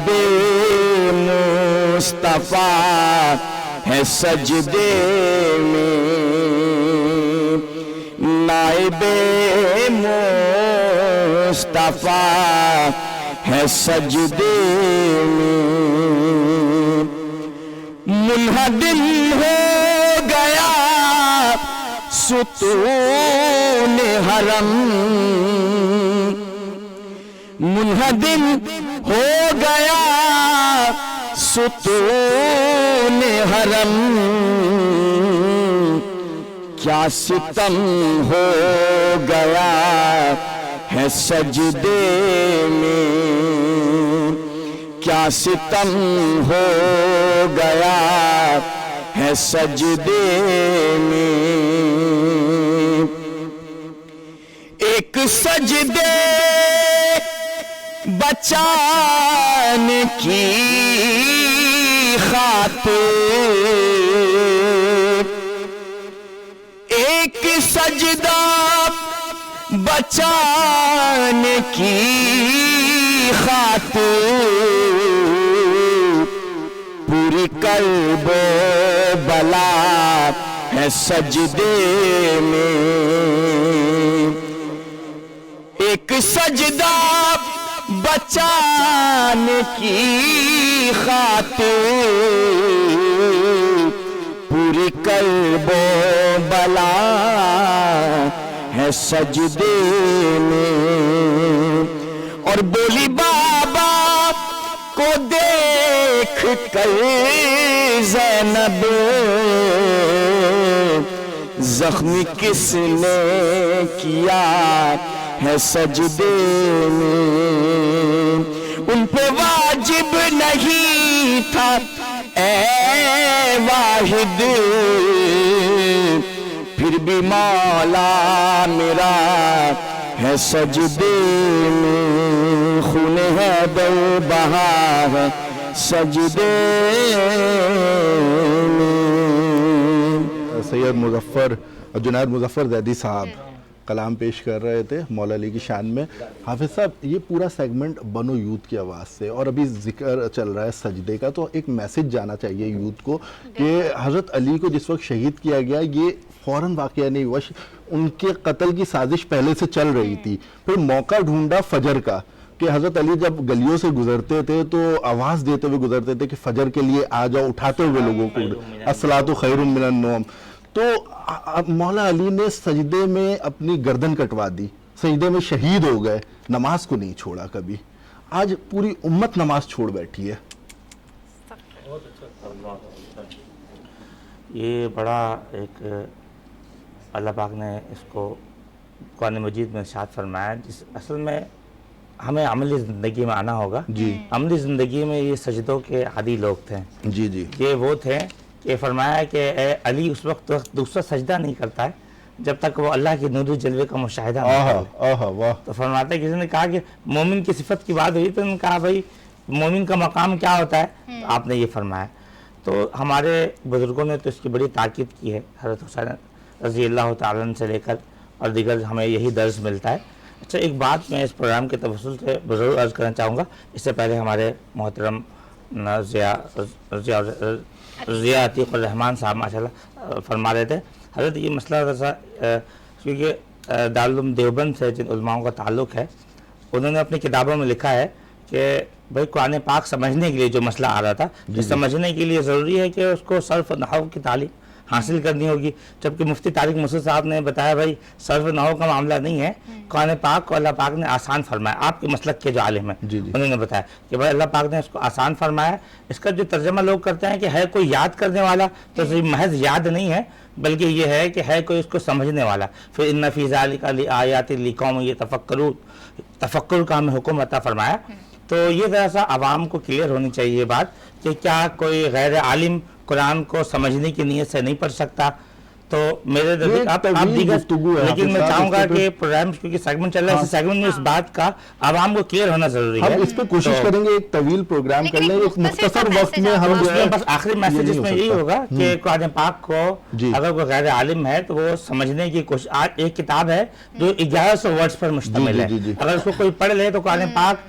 نائب مصطفیٰ ہے سجدے میں، نائب مصطفیٰ ہے سجدے میں، منہدم ہو گیا ستون حرم، منہدم ہو گیا ستون حرم، کیا ستم ہو گیا ہے سجدے میں، کیا ستم ہو گیا ہے سجدے میں، ایک سجدے بچانے کی خاطر، ایک سجدہ بچانے کی خاطر، پوری کرب و بلا ہے سجدے میں، ایک سجدہ بچانے کی خاطر، پوری کرب و بلا ہے سجدے میں، اور بولی بابا کو دیکھ کر زینب، زخمی کس نے کیا ہے سجدے میں، ان پہ واجب نہیں تھا اے واحد، پھر بھی مولا میرا ہے سجدے میں، خون حیدر بہا ہے سجدے میں۔ سید مظفر جنید مظفر زیدی صاحب کلام پیش کر رہے تھے مولا علی کی شان میں۔ حافظ صاحب یہ پورا سیگمنٹ بنو یوتھ کی آواز سے، اور ابھی ذکر چل رہا ہے سجدے کا، تو ایک میسج جانا چاہیے یوتھ کو کہ حضرت علی کو جس وقت شہید کیا گیا یہ فوراً واقعہ نہیں ہوا، ان کے قتل کی سازش پہلے سے چل رہی تھی، پھر موقع ڈھونڈا فجر کا کہ حضرت علی جب گلیوں سے گزرتے تھے تو آواز دیتے ہوئے گزرتے تھے کہ فجر کے لیے آ جاؤ، اٹھاتے ہوئے لوگوں کو الصلاۃ خیر من النوم، تو مولا علی نے سجدے میں اپنی گردن کٹوا دی، سجدے میں شہید ہو گئے، نماز کو نہیں چھوڑا کبھی، آج پوری امت نماز چھوڑ بیٹھی ہے۔ یہ بڑا ایک اللہ پاک نے اس کو قرآن مجید میں ارشاد فرمایا، جس اصل میں ہمیں عملی زندگی میں آنا ہوگا۔ عملی زندگی میں یہ سجدوں کے عادی لوگ تھے، یہ وہ تھے کہ فرمایا کہ اے علی اس وقت دوسرا سجدہ نہیں کرتا ہے جب تک وہ اللہ کی نوری جلوے کا مشاہدہ نہیں کرے۔ تو فرماتا ہے کسی نے کہا کہ مومن کی صفت کی بات ہوئی تو انہوں نے کہا بھائی مومن کا مقام کیا ہوتا ہے، آپ نے یہ فرمایا۔ تو ہمارے بزرگوں نے تو اس کی بڑی تاکید کی ہے، حضرت حسین رضی اللہ تعالیٰ عنہ سے لے کر اور دیگر ہمیں یہی درس ملتا ہے۔ اچھا ایک بات میں اس پروگرام کے توسل سے ضرور عرض کرنا چاہوں گا، اس سے پہلے ہمارے محترم ضیاء عتیق الرحمان صاحب ماشاءاللہ فرما رہے تھے، حضرت یہ مسئلہ ایسا کیونکہ دارالعلوم دیوبند سے جن علماؤں کا تعلق ہے انہوں نے اپنی کتابوں میں لکھا ہے کہ بھائی قرآن پاک سمجھنے کے لیے جو مسئلہ آ رہا تھا، سمجھنے کے لیے ضروری ہے کہ اس کو صرف نحو کی تعلیم حاصل کرنی ہوگی، جبکہ مفتی طارق مسعود صاحب نے بتایا بھائی صرف نحو کا معاملہ نہیں ہے، قرآن پاک کو اللہ پاک نے آسان فرمایا، آپ کے مسلک کے جو عالم ہیں انہوں نے بتایا کہ بھائی اللہ پاک نے اس کو آسان فرمایا۔ اس کا جو ترجمہ لوگ کرتے ہیں کہ ہے کوئی یاد کرنے والا، تو صرف محض یاد نہیں ہے بلکہ یہ ہے کہ ہے کوئی اس کو سمجھنے والا۔ پھر ان فی ذلک لآیات لقوم یتفکرون، تفکر کا ہمیں حکم عطا فرمایا۔ تو یہ ذرا سا عوام کو کلیئر ہونی چاہیے یہ بات کہ کیا کوئی غیر عالم قرآن کو سمجھنے کی نیت سے نہیں پڑھ سکتا؟ تو میرے آپ دیگر، لیکن میں چاہوں گا کہ پروگرام کیونکہ سیگمنٹ چل رہا ہے، اس سیگمنٹ میں اس بات کا عوام کو کلیئر ہونا ضروری ہے۔ ہم اس پہ کوشش کریں گے ایک طویل پروگرام کر لیں، ایک مختصر وقت میں ہم بس آخری میسج اس میں یہی ہوگا کہ قرآن پاک کو اگر کوئی غیر عالم ہے تو وہ سمجھنے کی کوشش، آج ایک کتاب ہے جو 1100 ورڈز پر مشتمل ہے، اگر اس کو کوئی پڑھ لے تو قرآن پاک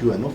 QNO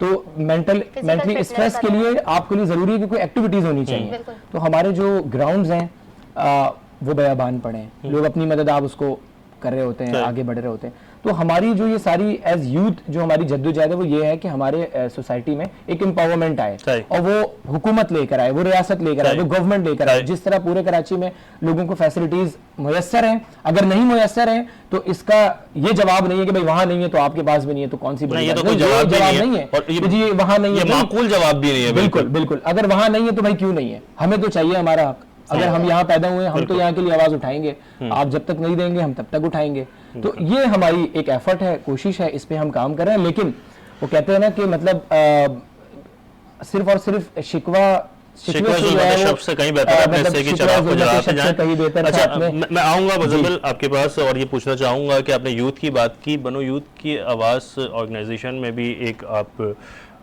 تو مینٹلی اسٹریس کے لیے آپ کے لیے ضروری ہے کہ کوئی ایکٹیویٹیز ہونی چاہیے. تو ہمارے جو گراؤنڈز ہیں وہ بیابان پڑے ہیں, لوگ اپنی مدد آپ اس کو کر رہے ہوتے ہیں, آگے بڑھ رہے ہوتے ہیں. تو ہماری جو یہ ساری ایز یوتھ جو ہماری جدوجہد ہے وہ یہ ہے کہ ہمارے سوسائٹی میں ایک امپاورمنٹ آئے, اور وہ حکومت لے کر آئے, وہ ریاست لے کر آئے, وہ گورنمنٹ لے کر آئے. جس طرح پورے کراچی میں لوگوں کو فیسلٹیز میسر ہیں, اگر نہیں میسر ہیں تو اس کا یہ جواب نہیں ہے کہ بھائی وہاں نہیں ہے تو آپ کے پاس بھی نہیں ہے تو کون سی بڑی بات ہے, جواب نہیں ہے جی وہاں نہیں ہے, معقول جواب بھی نہیں ہے. بالکل بالکل, اگر وہاں نہیں ہے تو بھائی کیوں نہیں ہے, ہمیں تو چاہیے ہمارا حق. اگر ہم یہاں پیدا ہوئے ہیں ہم تو یہاں کے لیے آواز اٹھائیں گے, آپ جب تک نہیں دیں گے ہم تب تک اٹھائیں گے. تو یہ ہماری ایک ایفرٹ ہے, کوشش ہے, اس پہ ہم کام کر رہے ہیں. لیکن وہ کہتے ہیں نا کہ مطلب صرف اور صرف شکوہ سے کہیں بہتر ہے اپنے حصے کی چراغ کو جلاتے جائیں. اچھا میں آؤں گا مزمل آپ کے پاس اور یہ پوچھنا چاہوں گا کہ آپ نے یوتھ کی بات کی, بنو یوتھ کی آواز آرگنائزیشن میں بھی ایک آپ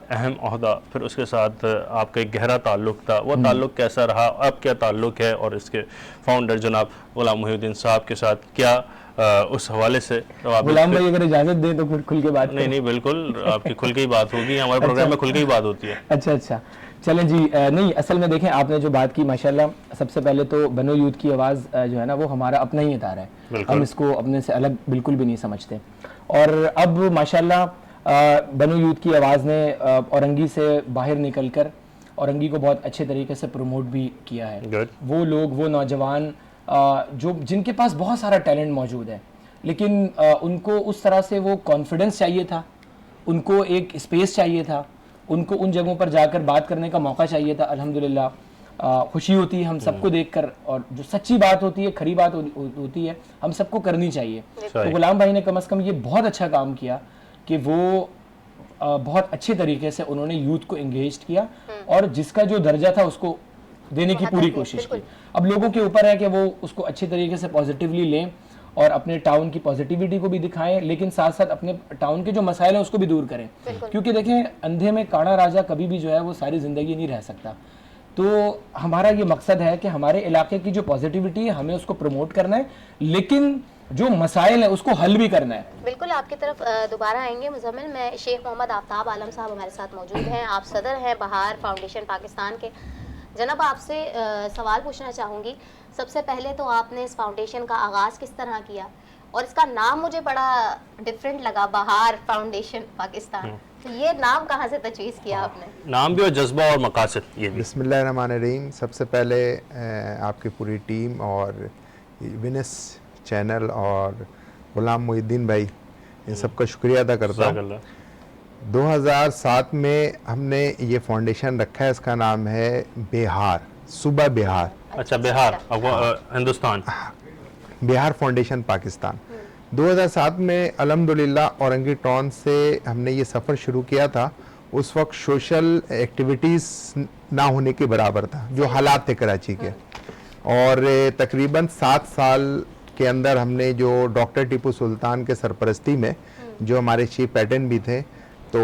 اہم عہدہ, پھر اس کے ساتھ آپ کا ایک گہرا تعلق تھا, وہ تعلق کیسا رہا, اب کیا تعلق ہے, اور اس کے فاؤنڈر جناب غلام محی الدین صاحب کے ساتھ کیا اس حوالے سے غلام بھائی اگر اجازت دیں تو پھر کھل کے بات. نہیں بالکل, آپ کی کھل کے ہی بات ہوگی, ہمارے پروگرام میں کھل کے ہی بات ہوتی ہے. اچھا چلیں جی. نہیں اصل میں دیکھیں آپ نے جو بات کی ماشاءاللہ, سب سے پہلے تو بنو یوتھ کی آواز جو ہے نا وہ ہمارا اپنا ہی ادارہ ہے, ہم اس کو اپنے سے الگ بالکل بھی نہیں سمجھتے. اور اب ماشاءاللہ بنو یوتھ کی آواز نے اورنگی سے باہر نکل کر اورنگی کو بہت اچھے طریقے سے پروموٹ بھی کیا ہے. وہ لوگ, وہ نوجوان جن کے پاس بہت سارا ٹیلنٹ موجود ہے, لیکن ان کو اس طرح سے وہ کانفیڈنس چاہیے تھا, ان کو ایک اسپیس چاہیے تھا, ان کو ان جگہوں پر جا کر بات کرنے کا موقع چاہیے تھا. الحمدللہ خوشی ہوتی ہے ہم سب کو دیکھ کر, اور جو سچی بات ہوتی ہے, کھری بات ہوتی ہے, ہم سب کو کرنی چاہیے. تو غلام بھائی نے کم از کم یہ بہت اچھا کام کیا کہ وہ بہت اچھے طریقے سے انہوں نے یوتھ کو انگیجڈ کیا, اور جس کا جو درجہ تھا اس کو دینے کی پوری کوشش کی. اب لوگوں کے اوپر ہے کہ وہ اس کو اچھے طریقے سے پازیٹیولی لیں اور اپنے ٹاؤن کی پازیٹیوٹی کو بھی دکھائیں, لیکن ساتھ ساتھ اپنے ٹاؤن کے جو مسائل ہیں اس کو بھی دور کریں. کیونکہ دیکھیں اندھے میں کاڑا راجا کبھی بھی جو ہے وہ ساری زندگی نہیں رہ سکتا. تو ہمارا یہ مقصد ہے کہ ہمارے علاقے کی جو پازیٹیوٹی ہے ہمیں اس کو پروموٹ کرنا ہے, لیکن جو مسائل ہیں اس کو حل بھی کرنا ہے. بالکل آپ کی طرف دوبارہ آئیں گے مزمل. میں شیخ محمد آفتاب عالم صاحب ہمارے ساتھ موجود ہیں, آپ صدر ہیں بہار فاؤنڈیشن پاکستان کے. جناب آپ سے سوال پوچھنا چاہوں گی. سب سے پہلے تو آپ نے اس فاؤنڈیشن کا آغاز کس طرح کیا, اور اس کا نام مجھے بڑا ڈفرینٹ لگا, بہار فاؤنڈیشن پاکستان. تو یہ نام کہاں سے تجویز کیا آپ نے؟ نام بھی اور جذبہ اور مقاصد یہ بھی. بسم اللہ الرحمن الرحیم. سب سے پہلے آپ کی پوری ٹیم اور ونس چینل اور غلام محی الدین بھائی ان سب کا شکریہ ادا کرتا ہوں. 2007 میں ہم نے یہ فاؤنڈیشن رکھا ہے, اس کا نام ہے بہار, صوبہ بہار. اچھا بہار ہندوستان, بہار فاؤنڈیشن پاکستان. 2007 میں الحمدللہ اورنگی ٹاؤن سے ہم نے یہ سفر شروع کیا تھا. اس وقت سوشل ایکٹیویٹیز نہ ہونے کے برابر تھا جو حالات تھے کراچی کے, اور تقریباً 7 سال کے اندر ہم نے جو ڈاکٹر ٹیپو سلطان کے سرپرستی میں جو ہمارے چیف پیٹرن بھی تھے, تو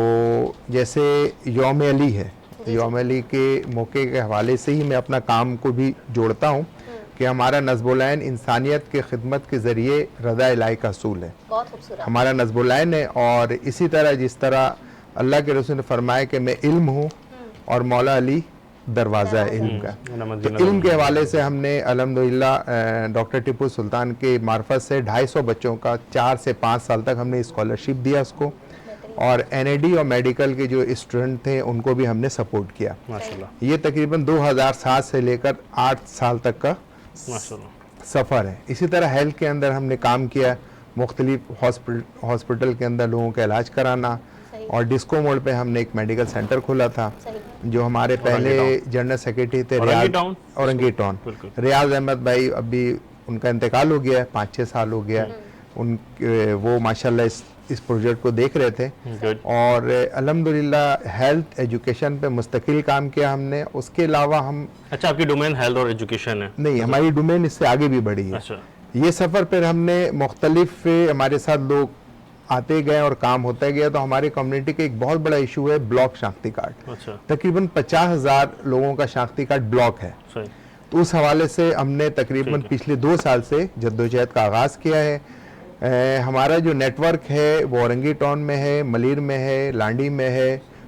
جیسے یوم علی ہے, یوم علی کے موقع کے حوالے سے ہی میں اپنا کام کو بھی جوڑتا ہوں کہ ہمارا نصب العین انسانیت کے خدمت کے ذریعے رضا الہی کا حصول ہے. ہمارا نصب العین ہے, اور اسی طرح جس طرح اللہ کے رسول نے فرمایا کہ میں علم ہوں اور مولا علی دروازہ ہے علم کا. تو علم کے حوالے سے ہم نے الحمدللہ ڈاکٹر ٹیپو سلطان کے معرفت سے 250 بچوں کا 4 سے 5 سال تک ہم نے اسکالرشپ دیا اس کو, اور این اے ڈی اور میڈیکل کے جو اسٹوڈنٹ تھے ان کو بھی ہم نے سپورٹ کیا. یہ تقریباً 2007 سے لے کر 8 سال تک کا سفر ہے. اسی طرح ہیلتھ کے اندر ہم نے کام کیا, مختلف ہاسپٹل کے اندر لوگوں کا علاج کرانا, اور ڈسکو موڑ پہ ہم نے ایک میڈیکل سینٹر کھولا تھا. جو ہمارے پہلے جنرل سیکریٹری تھے اورنگی ٹاؤن, ریاض احمد بھائی, ابھی ان کا انتقال ہو گیا ہے, 5-6 سال ہو گیا. وہ ماشاءاللہ اس پروجیکٹ کو دیکھ رہے تھے, اور الحمدللہ ہیلتھ ایجوکیشن پہ مستقل کام کیا ہم نے. اس کے علاوہ ہم اچھا آپ کی ڈومین ہیلتھ اور ایجوکیشن ہے؟ نہیں, ہماری ڈومین اس سے آگے بھی بڑھی ہے. یہ سفر پھر ہم نے مختلف ہمارے ساتھ لوگ آتے گئے اور کام ہوتا گیا. تو ہماری کمیونٹی کا ایک بہت بڑا ایشو ہے بلاک شناختی کارڈ. تقریباً 50,000 لوگوں کا شناختی کارڈ بلاک ہے. تو اس حوالے سے ہم نے تقریباً پچھلے 2 سال سے جدوجہد کا آغاز کیا ہے. ہمارا جو نیٹ ورک ہے وہ اورنگی ٹاؤن میں ہے, ملیر میں ہے, لانڈی میں ہے,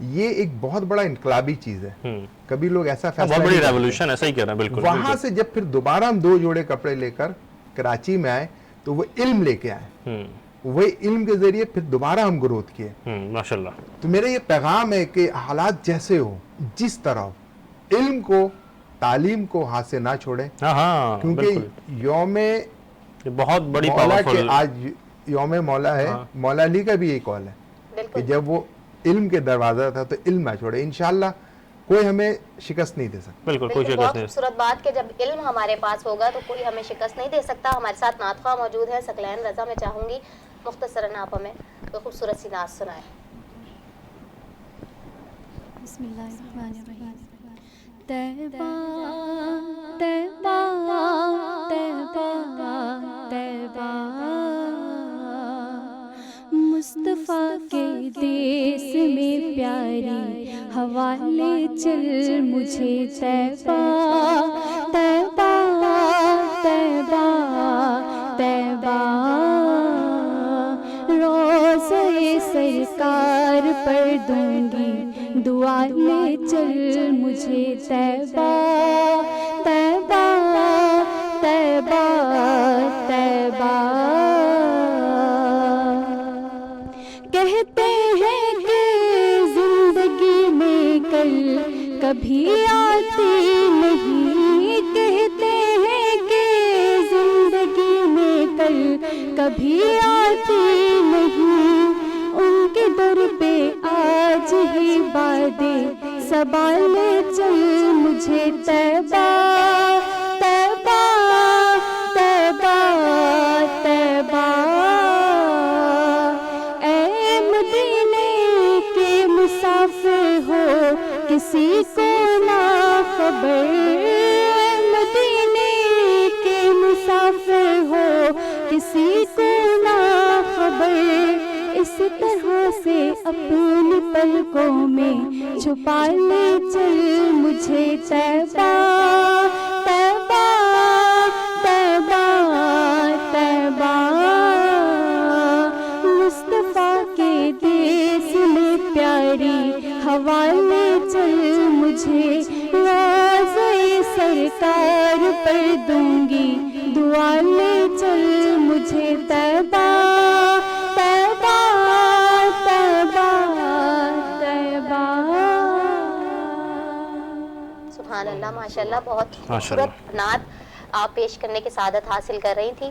یہ ایک بہت بڑا انقلابی چیز ہے. کبھی لوگ ایسا فیصلہ بہت بڑی ریولوشن, ایسا ہی کہہ رہے ہیں. بالکل. وہاں سے جب پھر دوبارہ ہم 2 جوڑے کپڑے لے کر کراچی میں آئے تو وہ علم لے کے آئے, وہی علم کے ذریعے پھر دوبارہ ہم گروتھ کیے. ماشاءاللہ. تو میرا یہ پیغام ہے کہ حالات جیسے ہو, جس طرح علم کو, تعلیم کو ہاتھ سے نہ چھوڑیں, کیونکہ یوم بہت بڑی مولا کے آج یوم مولا ہے. مولا علی کا بھی یہ قول ہے کہ جب وہ علم کے دروازہ تھا تو علم نہ چھوڑے. انشاءاللہ کوئی ہمیں شکست نہیں دے سکتا. بالکل کوئی شکست نہیں. خوبصورت بات کہ جب علم ہمارے پاس ہوگا تو کوئی ہمیں شکست نہیں دے سکتا. ہمارے ساتھ نعت خواہ موجود ہے ثقلین رضا. میں چاہوں گی مختصراً آپ ہمیں کوئی خوبصورت سی نعت سنائیں. بسم اللہ الرحمن الرحیم. طیبہ طیبہ طیبہ طیبہ مصطفیٰ کے دیس میں پیاری ہوا لے چل مجھے طیبہ طیبہ طیبہ طیبہ روضہ سرکار پر دوں گی دعا لے چل مجھے طیبہ طیبہ طیبہ طیبہ. کہتے ہیں کہ زندگی میں کل کبھی آتی نہیں, کہتے ہیں کہ زندگی میں کل کبھی آتی نہیں, ان کے در پہ آج ہی بادیں سنبھالے چل مجھے طیبہ طیبہ طیبہ طیبہ. اے مدینے کے مسافر ہو کسی کو نہ خبر, مدینے کے مسافر ہو کسی کو نہ خبر, اس طرح سے اپنی پلکوں میں چھپا لے چل مجھے طیبہ طیبہ طیبہ طیبہ. مصطفیٰ کے دیس میں پیاری ہوا لے چل مجھے روضہ سرکار پر دوں گی دعا لے چل مجھے طیبہ طیبہ طیبہ طیبہ. سبحان اللہ, ماشاءاللہ. بہت خوبصورت نعت آپ پیش کرنے کی سعادت حاصل کر رہی تھی.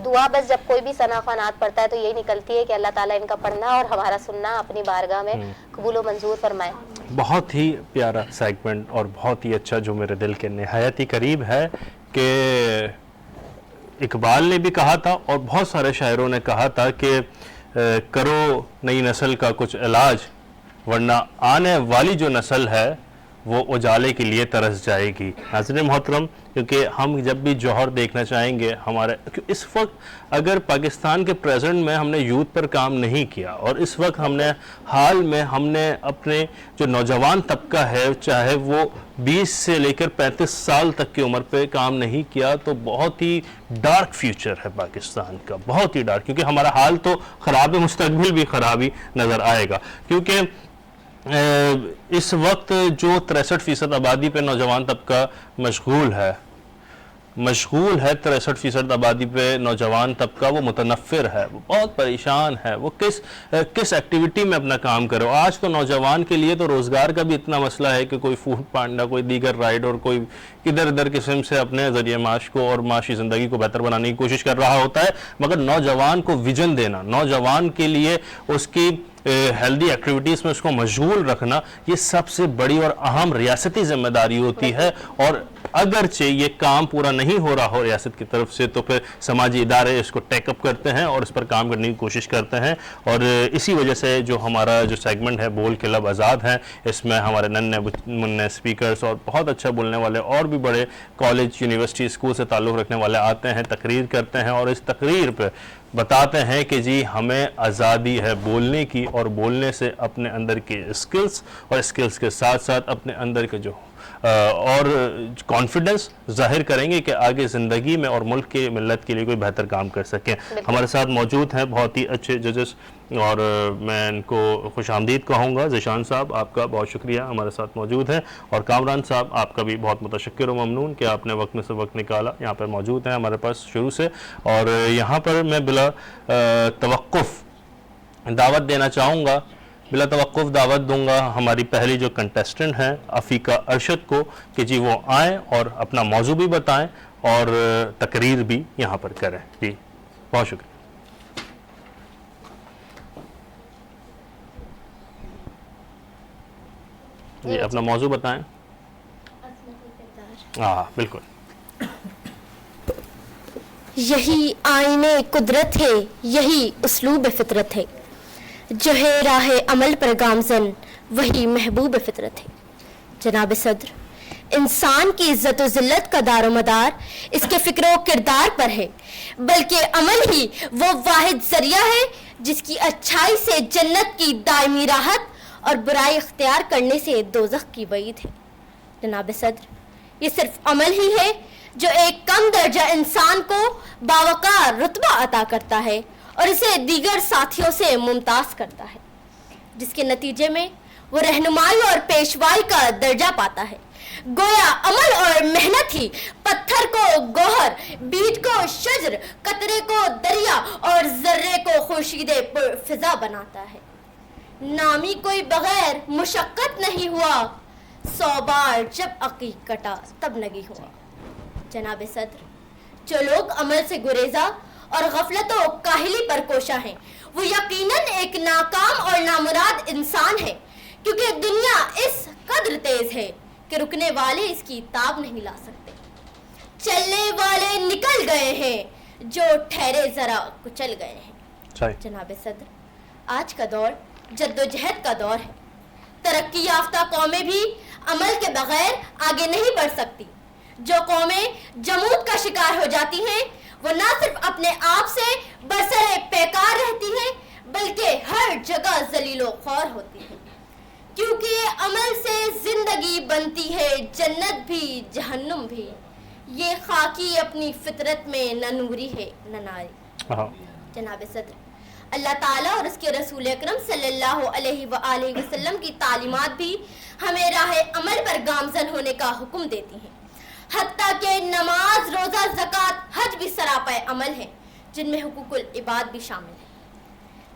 دعا بس جب کوئی بھی ثنا خوان نعت پڑھتا ہے تو یہی نکلتی ہے کہ اللہ تعالیٰ ان کا پڑھنا اور ہمارا سننا اپنی بارگاہ میں قبول و منظور فرمائے. بہت ہی پیارا سیگمنٹ اور بہت ہی اچھا, جو میرے دل کے نہایت ہی قریب ہے, کہ اقبال نے بھی کہا تھا اور بہت سارے شاعروں نے کہا تھا کہ کرو نئی نسل کا کچھ علاج, ورنہ آنے والی جو نسل ہے وہ اجالے کے لیے ترس جائے گی. ناظرین محترم, کیونکہ ہم جب بھی جوہر دیکھنا چاہیں گے ہمارے, اس وقت اگر پاکستان کے پریزنٹ میں ہم نے یوتھ پر کام نہیں کیا, اور اس وقت ہم نے حال میں ہم نے اپنے جو نوجوان طبقہ ہے چاہے وہ 20 سے لے کر 35 سال تک کی عمر پہ کام نہیں کیا, تو بہت ہی ڈارک فیوچر ہے پاکستان کا, بہت ہی ڈارک. کیونکہ ہمارا حال تو خراب ہے, مستقبل بھی خرابی نظر آئے گا. کیونکہ اس وقت جو 63% آبادی پہ نوجوان طبقہ مشغول ہے 63% آبادی پہ نوجوان طبقہ وہ متنفر ہے, وہ بہت پریشان ہے, وہ کس ایکٹیویٹی میں اپنا کام کرے. آج تو نوجوان کے لیے تو روزگار کا بھی اتنا مسئلہ ہے کہ کوئی فوڈ پانڈا, کوئی دیگر رائڈ, اور کوئی ادھر قسم سے اپنے ذریعے معاش کو اور معاشی زندگی کو بہتر بنانے کی کوشش کر رہا ہوتا ہے. مگر نوجوان کو ویژن دینا, نوجوان کے لیے اس کی ہیلدی ایکٹیویٹیز میں اس کو مشغول رکھنا, یہ سب سے بڑی اور اہم ریاستی ذمہ داری ہوتی ہے. اور اگرچہ یہ کام پورا نہیں ہو رہا ہو ریاست کی طرف سے, تو پھر سماجی ادارے اس کو ٹیک اپ کرتے ہیں اور اس پر کام کرنے کی کوشش کرتے ہیں. اور اسی وجہ سے جو ہمارا جو سیگمنٹ ہے بول کے لب آزاد ہیں, اس میں ہمارے ننھے منھے اسپیکرز اور بہت اچھا بولنے والے اور بھی بڑے کالج, یونیورسٹی, اسکول سے تعلق رکھنے والے آتے ہیں, تقریر کرتے ہیں, اور اس تقریر پہ بتاتے ہیں کہ جی ہمیں آزادی ہے بولنے کی, اور بولنے سے اپنے اندر کی اسکلز اور اسکلز کے ساتھ ساتھ اپنے اندر کے جو اور کانفیڈنس ظاہر کریں گے کہ آگے زندگی میں اور ملک کے ملت کے لیے کوئی بہتر کام کر سکیں. ہمارے ساتھ موجود ہیں بہت ہی اچھے ججز اور میں ان کو خوش آمدید کہوں گا. ذیشان صاحب آپ کا بہت شکریہ ہمارے ساتھ موجود ہیں, اور کامران صاحب آپ کا بھی بہت متشکر و ممنون کہ آپ نے وقت میں سے وقت نکالا, یہاں پر موجود ہیں ہمارے پاس شروع سے. اور یہاں پر میں بلا توقف دعوت دینا چاہوں گا, بلا توقف دعوت دوں گا ہماری پہلی جو کنٹیسٹنٹ ہیں عفیقہ ارشد کو کہ جی وہ آئیں اور اپنا موضوع بھی بتائیں اور تقریر بھی یہاں پر کریں. جی بہت شکریہ. جی اپنا موضوع بتائیں. ہاں بالکل. یہی آئین قدرت ہے, یہی اسلوب فطرت ہے, جو ہے راہ عمل پر گامزن وہی محبوب فطرت ہے. جناب صدر, انسان کی عزت و ذلت کا دار و مدار اس کے فکر و کردار پر ہے, بلکہ عمل ہی وہ واحد ذریعہ ہے جس کی اچھائی سے جنت کی دائمی راحت اور برائی اختیار کرنے سے دوزخ کی وعید ہے. جناب صدر, یہ صرف عمل ہی ہے جو ایک کم درجہ انسان کو باوقار رتبہ عطا کرتا ہے اور اسے دیگر ساتھیوں سے ممتاز کرتا ہے, جس کے نتیجے میں وہ رہنمائی اور پیشوائی کا درجہ پاتا ہے. گویا عمل اور محنت ہی پتھر کو گوہر, بیج کو شجر, قطرے کو دریا اور ذرے کو خورشید پر فضا بناتا ہے. نامی کوئی بغیر مشقت نہیں ہوا, 100 بار جب عقیق کٹا تب نگی ہوا. جناب صدر, جو لوگ عمل سے گریزا اور غفلت و کاہلی پر کوشاں ہیں وہ یقیناً ایک ناکام اور نامراد انسان ہے, کیونکہ دنیا اس قدر تیز ہے کہ رکنے والے اس کی تاب نہیں لا سکتے. چلنے والے نکل گئے ہیں, جو ٹھہرے ذرا کچل گئے ہیں. جناب صدر, آج کا دور جد و جہد کا دور ہے. ترقی یافتہ قومیں بھی عمل کے بغیر آگے نہیں بڑھ سکتی. جو قومیں جمود کا شکار ہو جاتی ہیں وہ نہ صرف اپنے آپ سے برسر پیکار رہتی ہیں بلکہ ہر جگہ ذلیل و خوار ہوتی ہیں, کیونکہ عمل سے زندگی بنتی ہے جنت بھی جہنم بھی. یہ خاکی اپنی فطرت میں نہ نوری ہے نہ ناری. جناب صدر, اللہ تعالیٰ اور اس کے رسول اکرم صلی اللہ علیہ وآلہ وسلم کی تعلیمات بھی ہمیں راہ عمل پر گامزن ہونے کا حکم دیتی ہیں, حتیٰ کہ نماز, روزہ, زکوٰۃ, حج بھی سراپا عمل ہیں جن میں حقوق العباد بھی شامل ہیں.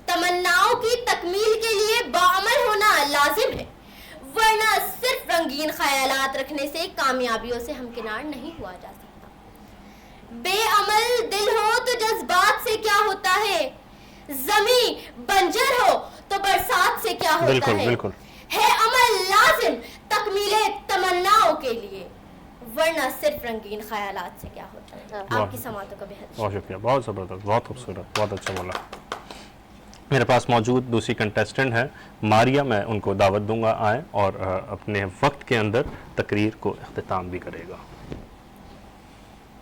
تمناؤں کی تکمیل کے لیے باعمل ہونا لازم ہے, ورنہ صرف رنگین خیالات رکھنے سے کامیابیوں سے ہمکنار نہیں ہوا جا سکتا. بے عمل دل ہو تو جذبات سے کیا ہوتا ہے, زمین بنجر ہو تو برسات سے کیا ہوتا ہے عمل لازم تکمیل تمناؤں کے لیے, ورنہ صرف رنگین خیالات سے کیا ہوتا ہے. آپ کی سماعتوں کا بہت شکریہ. بہت زبردست, بہت خوبصورت, بہت اچھا بولا. میرے پاس موجود دوسری کنٹیسٹنٹ ہے ماریا, میں ان کو دعوت دوں گا آئیں اور اپنے وقت کے اندر تقریر کو اختتام بھی کرے گا.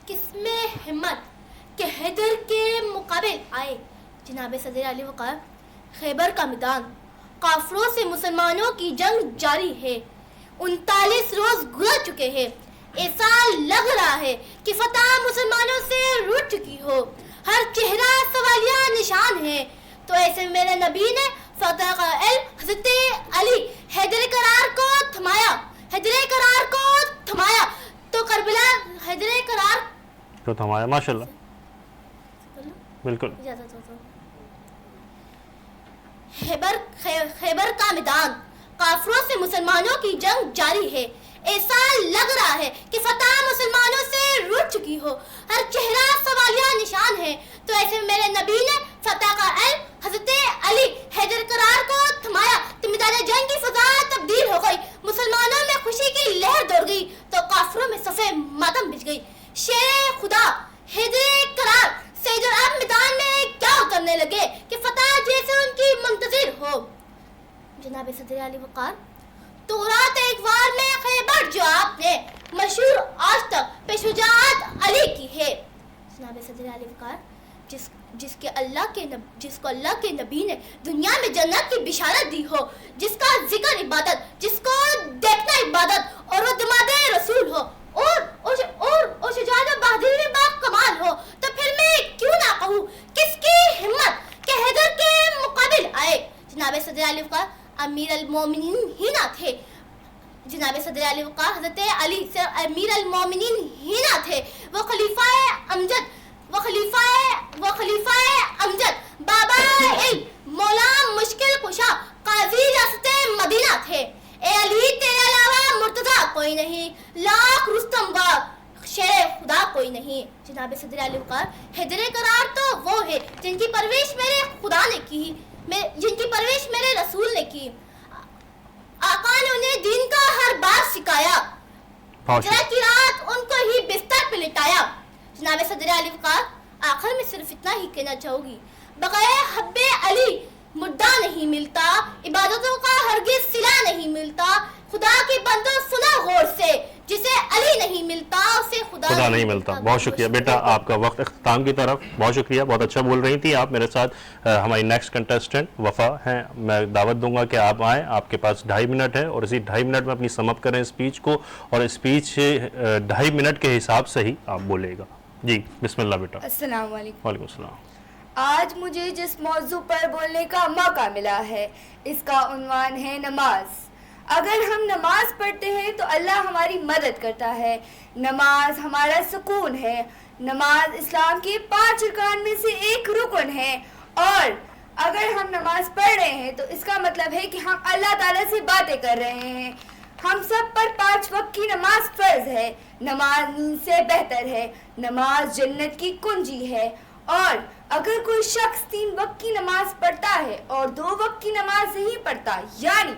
کس میں ہمت کہ حیدر کے مقابل آئے. جناب صدر علی وقار, خیبر کا میدان, کافروں سے مسلمانوں کی جنگ جاری ہے. 39 روز گزر چکے ہیں, ایسا لگ رہا ہے کہ فتح مسلمانوں سے روٹ چکی ہو. ہر چہرہ سوالیہ نشان ہے, تو ایسے میرے نبی نے فتح کا علم حضرت علی حیدر قرار کو تھمایا, حیدر قرار کو تھمایا, تو کربلا حیدر قرار کو تھمایا. ماشاءاللہ, بالکل. خیبر کا میدان, کافروں سے مسلمانوں کی جنگ جاری ہے, ایسا لگ رہا ہے کہ فتح مسلمانوں سے روٹ چکی ہو. ہر چہرہ سوالیہ نشان ہے, تو ایسے میرے نبی نے فتح کا علم حضرت علی حیدر قرار کو تھمایا. تو میدان جنگ کی فضا تبدیل ہو گئی, مسلمانوں میں خوشی کی لہر دوڑ گئی, تو کافروں میں صفے ماتم بچ گئی. شیر خدا حیدر قرار سید العرب میدان میں کیا کرنے لگے کہ فتح جیسے ان کی منتظر ہو. جناب صدر علی وقار, تورات ایک وار میں خیبر جو آپ نے مشہور آج تک پیشوجات علی کی ہے. جناب صدر علی وقار, جس کو اللہ کے نبی نے دنیا میں جنت کی بشارت دی ہو, جس کا ذکر عبادت, جس کو دیکھنا عبادت اور وہ دمادے صدر علی وقار حضرت علی امیر المومنین ہی نہ تھے، وہ خلیفہ امجد بابا علم مولا مشکل کشا قاضی ریاست مدینہ تھے۔ اے علی تیرے علاوہ مرتضیٰ کوئی نہیں، لاکھ رستم باغ شیر خدا کوئی نہیں۔ جناب صدر علی وقار حیدر قرار تو وہ ہے جن کی پرورش میرے خدا نے کی، جن کی پرورش میرے رسول نے کی۔ آقا نے انہیں دین کا ہر بات سکھایا، ہجرت کی رات ان کو ہی بستر پہ لٹایا۔ جناب صدر علی وقار آخر میں صرف اتنا ہی کہنا چاہوں گی، بغیر حب علی مردہ نہیں ملتا، عبادتوں کا ہرگز صلہ نہیں ملتا۔ خدا کی بندوں سنا غور سے، جسے علی نہیں ملتا اسے خدا نہیں ملتا۔ بہت شکریہ بیٹا، آپ کا وقت اختتام کی طرف، بہت شکریہ، بہت اچھا بول رہی تھی آپ۔ میرے ساتھ ہماری نیکسٹ کنٹیسٹنٹ وفا ہیں، میں دعوت دوں گا کہ آپ آئیں، آپ کے پاس 2.5 منٹ ہے اور اسی 2.5 منٹ میں اپنی سم اپ کریں اسپیچ کو، اور اسپیچ 2.5 منٹ کے حساب سے ہی آپ بولے گا۔ جی بسم اللہ بیٹا۔ السلام علیکم۔ وعلیکم السلام۔ آج مجھے جس موضوع پر بولنے کا موقع ملا ہے اس کا عنوان ہے نماز۔ اگر ہم نماز پڑھتے ہیں تو اللہ ہماری مدد کرتا ہے، نماز ہمارا سکون ہے۔ نماز اسلام کے 5 ارکان میں سے ایک رکن ہے، اور اگر ہم نماز پڑھ رہے ہیں تو اس کا مطلب ہے کہ ہم اللہ تعالیٰ سے باتیں کر رہے ہیں۔ ہم سب پر 5 وقت کی نماز فرض ہے۔ نماز نیند سے بہتر ہے، نماز جنت کی کنجی ہے۔ اور اگر کوئی شخص 3 وقت کی نماز پڑھتا ہے اور 2 وقت کی نماز نہیں پڑھتا، یعنی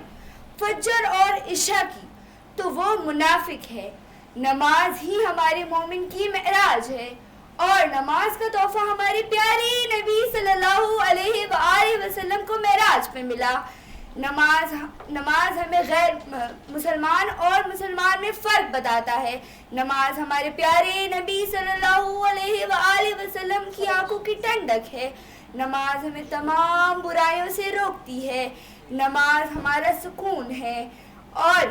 فجر اور عشاء کی، تو وہ منافق ہے۔ نماز ہی ہمارے مومن کی معراج ہے، اور نماز کا تحفہ ہمارے پیارے نبی صلی اللہ علیہ وآلہ وسلم کو معراج پہ ملا۔ نماز ہمیں غیر مسلمان اور مسلمان میں فرق بتاتا ہے۔ نماز ہمارے پیارے نبی صلی اللہ علیہ وآلہ وسلم کی آنکھوں کی ٹھنڈک ہے۔ نماز ہمیں تمام برائیوں سے روکتی ہے۔ نماز ہمارا سکون ہے۔ اور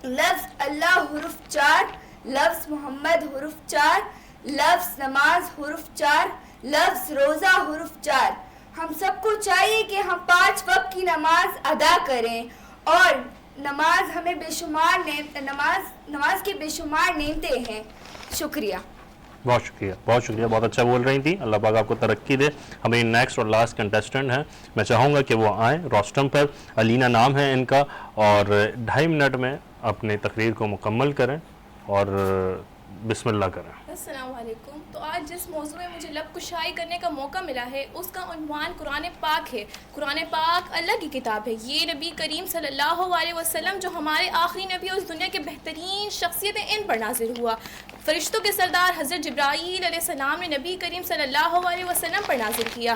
لفظ اللہ حرف 4، لفظ محمد حرف 4، لفظ نماز حرف 4، لفظ روزہ حرف 4۔ ہم سب کو چاہیے کہ ہم 5 وقت کی نماز ادا کریں، اور نماز ہمیں نماز کی بے شمار نعمتیں ہیں۔ شکریہ۔ بہت شکریہ، بہت شکریہ، بہت اچھا بول رہی تھی، اللہ پاک آپ کو ترقی دے۔ ہماری نیکسٹ اور لاسٹ کنٹیسٹنٹ ہیں، میں چاہوں گا کہ وہ آئیں روسٹم پر، علینا نام ہے ان کا، اور 2.5 منٹ میں اپنی تقریر کو مکمل کریں اور بسم اللہ کریں۔ السلام علیکم۔ تو آج جس موضوع میں مجھے لب کشائی کرنے کا موقع ملا ہے اس کا عنوان قرآن پاک ہے۔ قرآن پاک اللہ کی کتاب ہے، یہ نبی کریم صلی اللہ علیہ وسلم جو ہمارے آخری نبی اور اس دنیا کے بہترین شخصیتیں ان پر نازل ہوا۔ فرشتوں کے سردار حضرت جبرائیل علیہ السلام نے نبی کریم صلی اللہ علیہ وسلم پر نازل کیا۔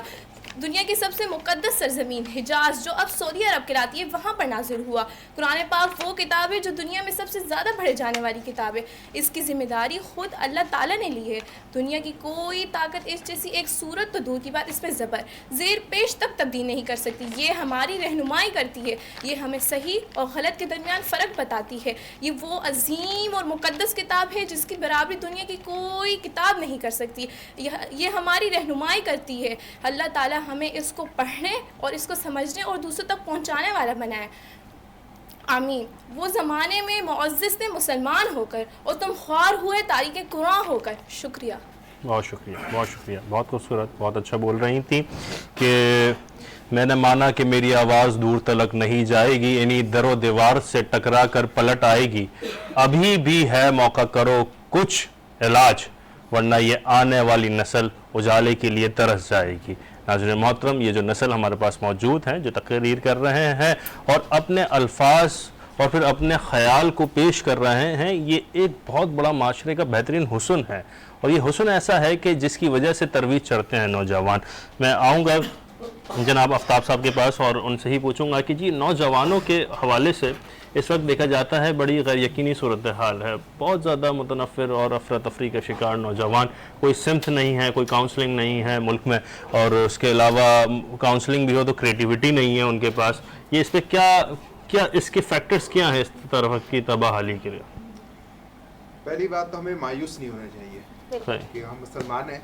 دنیا کی سب سے مقدس سرزمین حجاز جو اب سعودی عرب کہلاتی ہے وہاں پر نازل ہوا۔ قرآن پاک وہ کتاب ہے جو دنیا میں سب سے زیادہ پڑھے جانے والی کتاب ہے۔ اس کی ذمہ داری خود اللہ تعالیٰ نے لی ہے۔ دنیا کی کوئی طاقت اس جیسی ایک صورت تو دور کی بات اس میں زبر زیر پیش تک تبدیل نہیں کر سکتی۔ یہ ہماری رہنمائی کرتی ہے، یہ ہمیں صحیح اور غلط کے درمیان فرق بتاتی ہے۔ یہ وہ عظیم اور مقدس کتاب ہے جس کی برابری دنیا کی کوئی کتاب نہیں کر سکتی۔ یہ ہماری رہنمائی کرتی ہے۔ اللہ تعالیٰ ہمیں اس کو پڑھنے اور اس کو سمجھنے اور دوسروں تک پہنچانے والا بنائے، آمین۔ وہ زمانے میں معزز تھے مسلمان ہو کر اور تم خوار ہوئے تاریخ قرآن ہو کر۔ شکریہ۔ بہت شکریہ، بہت شکریہ، بہت خوبصورت، بہت اچھا بول رہی تھی کہ میں نے مانا کہ میری آواز دور تلک نہیں جائے گی، انہی در و دیوار سے ٹکرا کر پلٹ آئے گی، ابھی بھی ہے موقع کرو کچھ علاج، ورنہ یہ آنے والی نسل اجالے کے لیے ترس جائے گی۔ ناظرین محترم، یہ جو نسل ہمارے پاس موجود ہیں جو تقریر کر رہے ہیں اور اپنے الفاظ اور پھر اپنے خیال کو پیش کر رہے ہیں، یہ ایک بہت بڑا معاشرے کا بہترین حسن ہے، اور یہ حسن ایسا ہے کہ جس کی وجہ سے ترویج چڑھتے ہیں نوجوان۔ میں آؤں گا جناب آفتاب صاحب کے پاس اور ان سے ہی پوچھوں گا کہ جی نوجوانوں کے حوالے سے اس وقت دیکھا جاتا ہے بڑی غیر یقینی صورتحال ہے، بہت زیادہ متنفر اور افراتفری کا شکار نوجوان، کوئی سمت نہیں ہے، کوئی کاؤنسلنگ نہیں ہے ملک میں، اور اس کے علاوہ کاؤنسلنگ بھی ہو تو کریٹیوٹی نہیں ہے ان کے پاس۔ یہ اس پہ کیا اس کے فیکٹرز کیا ہیں اس طرح کی تباہی کے لیے؟ پہلی بات تو ہمیں مایوس نہیں ہونا چاہیے کہ ہم مسلمان ہیں،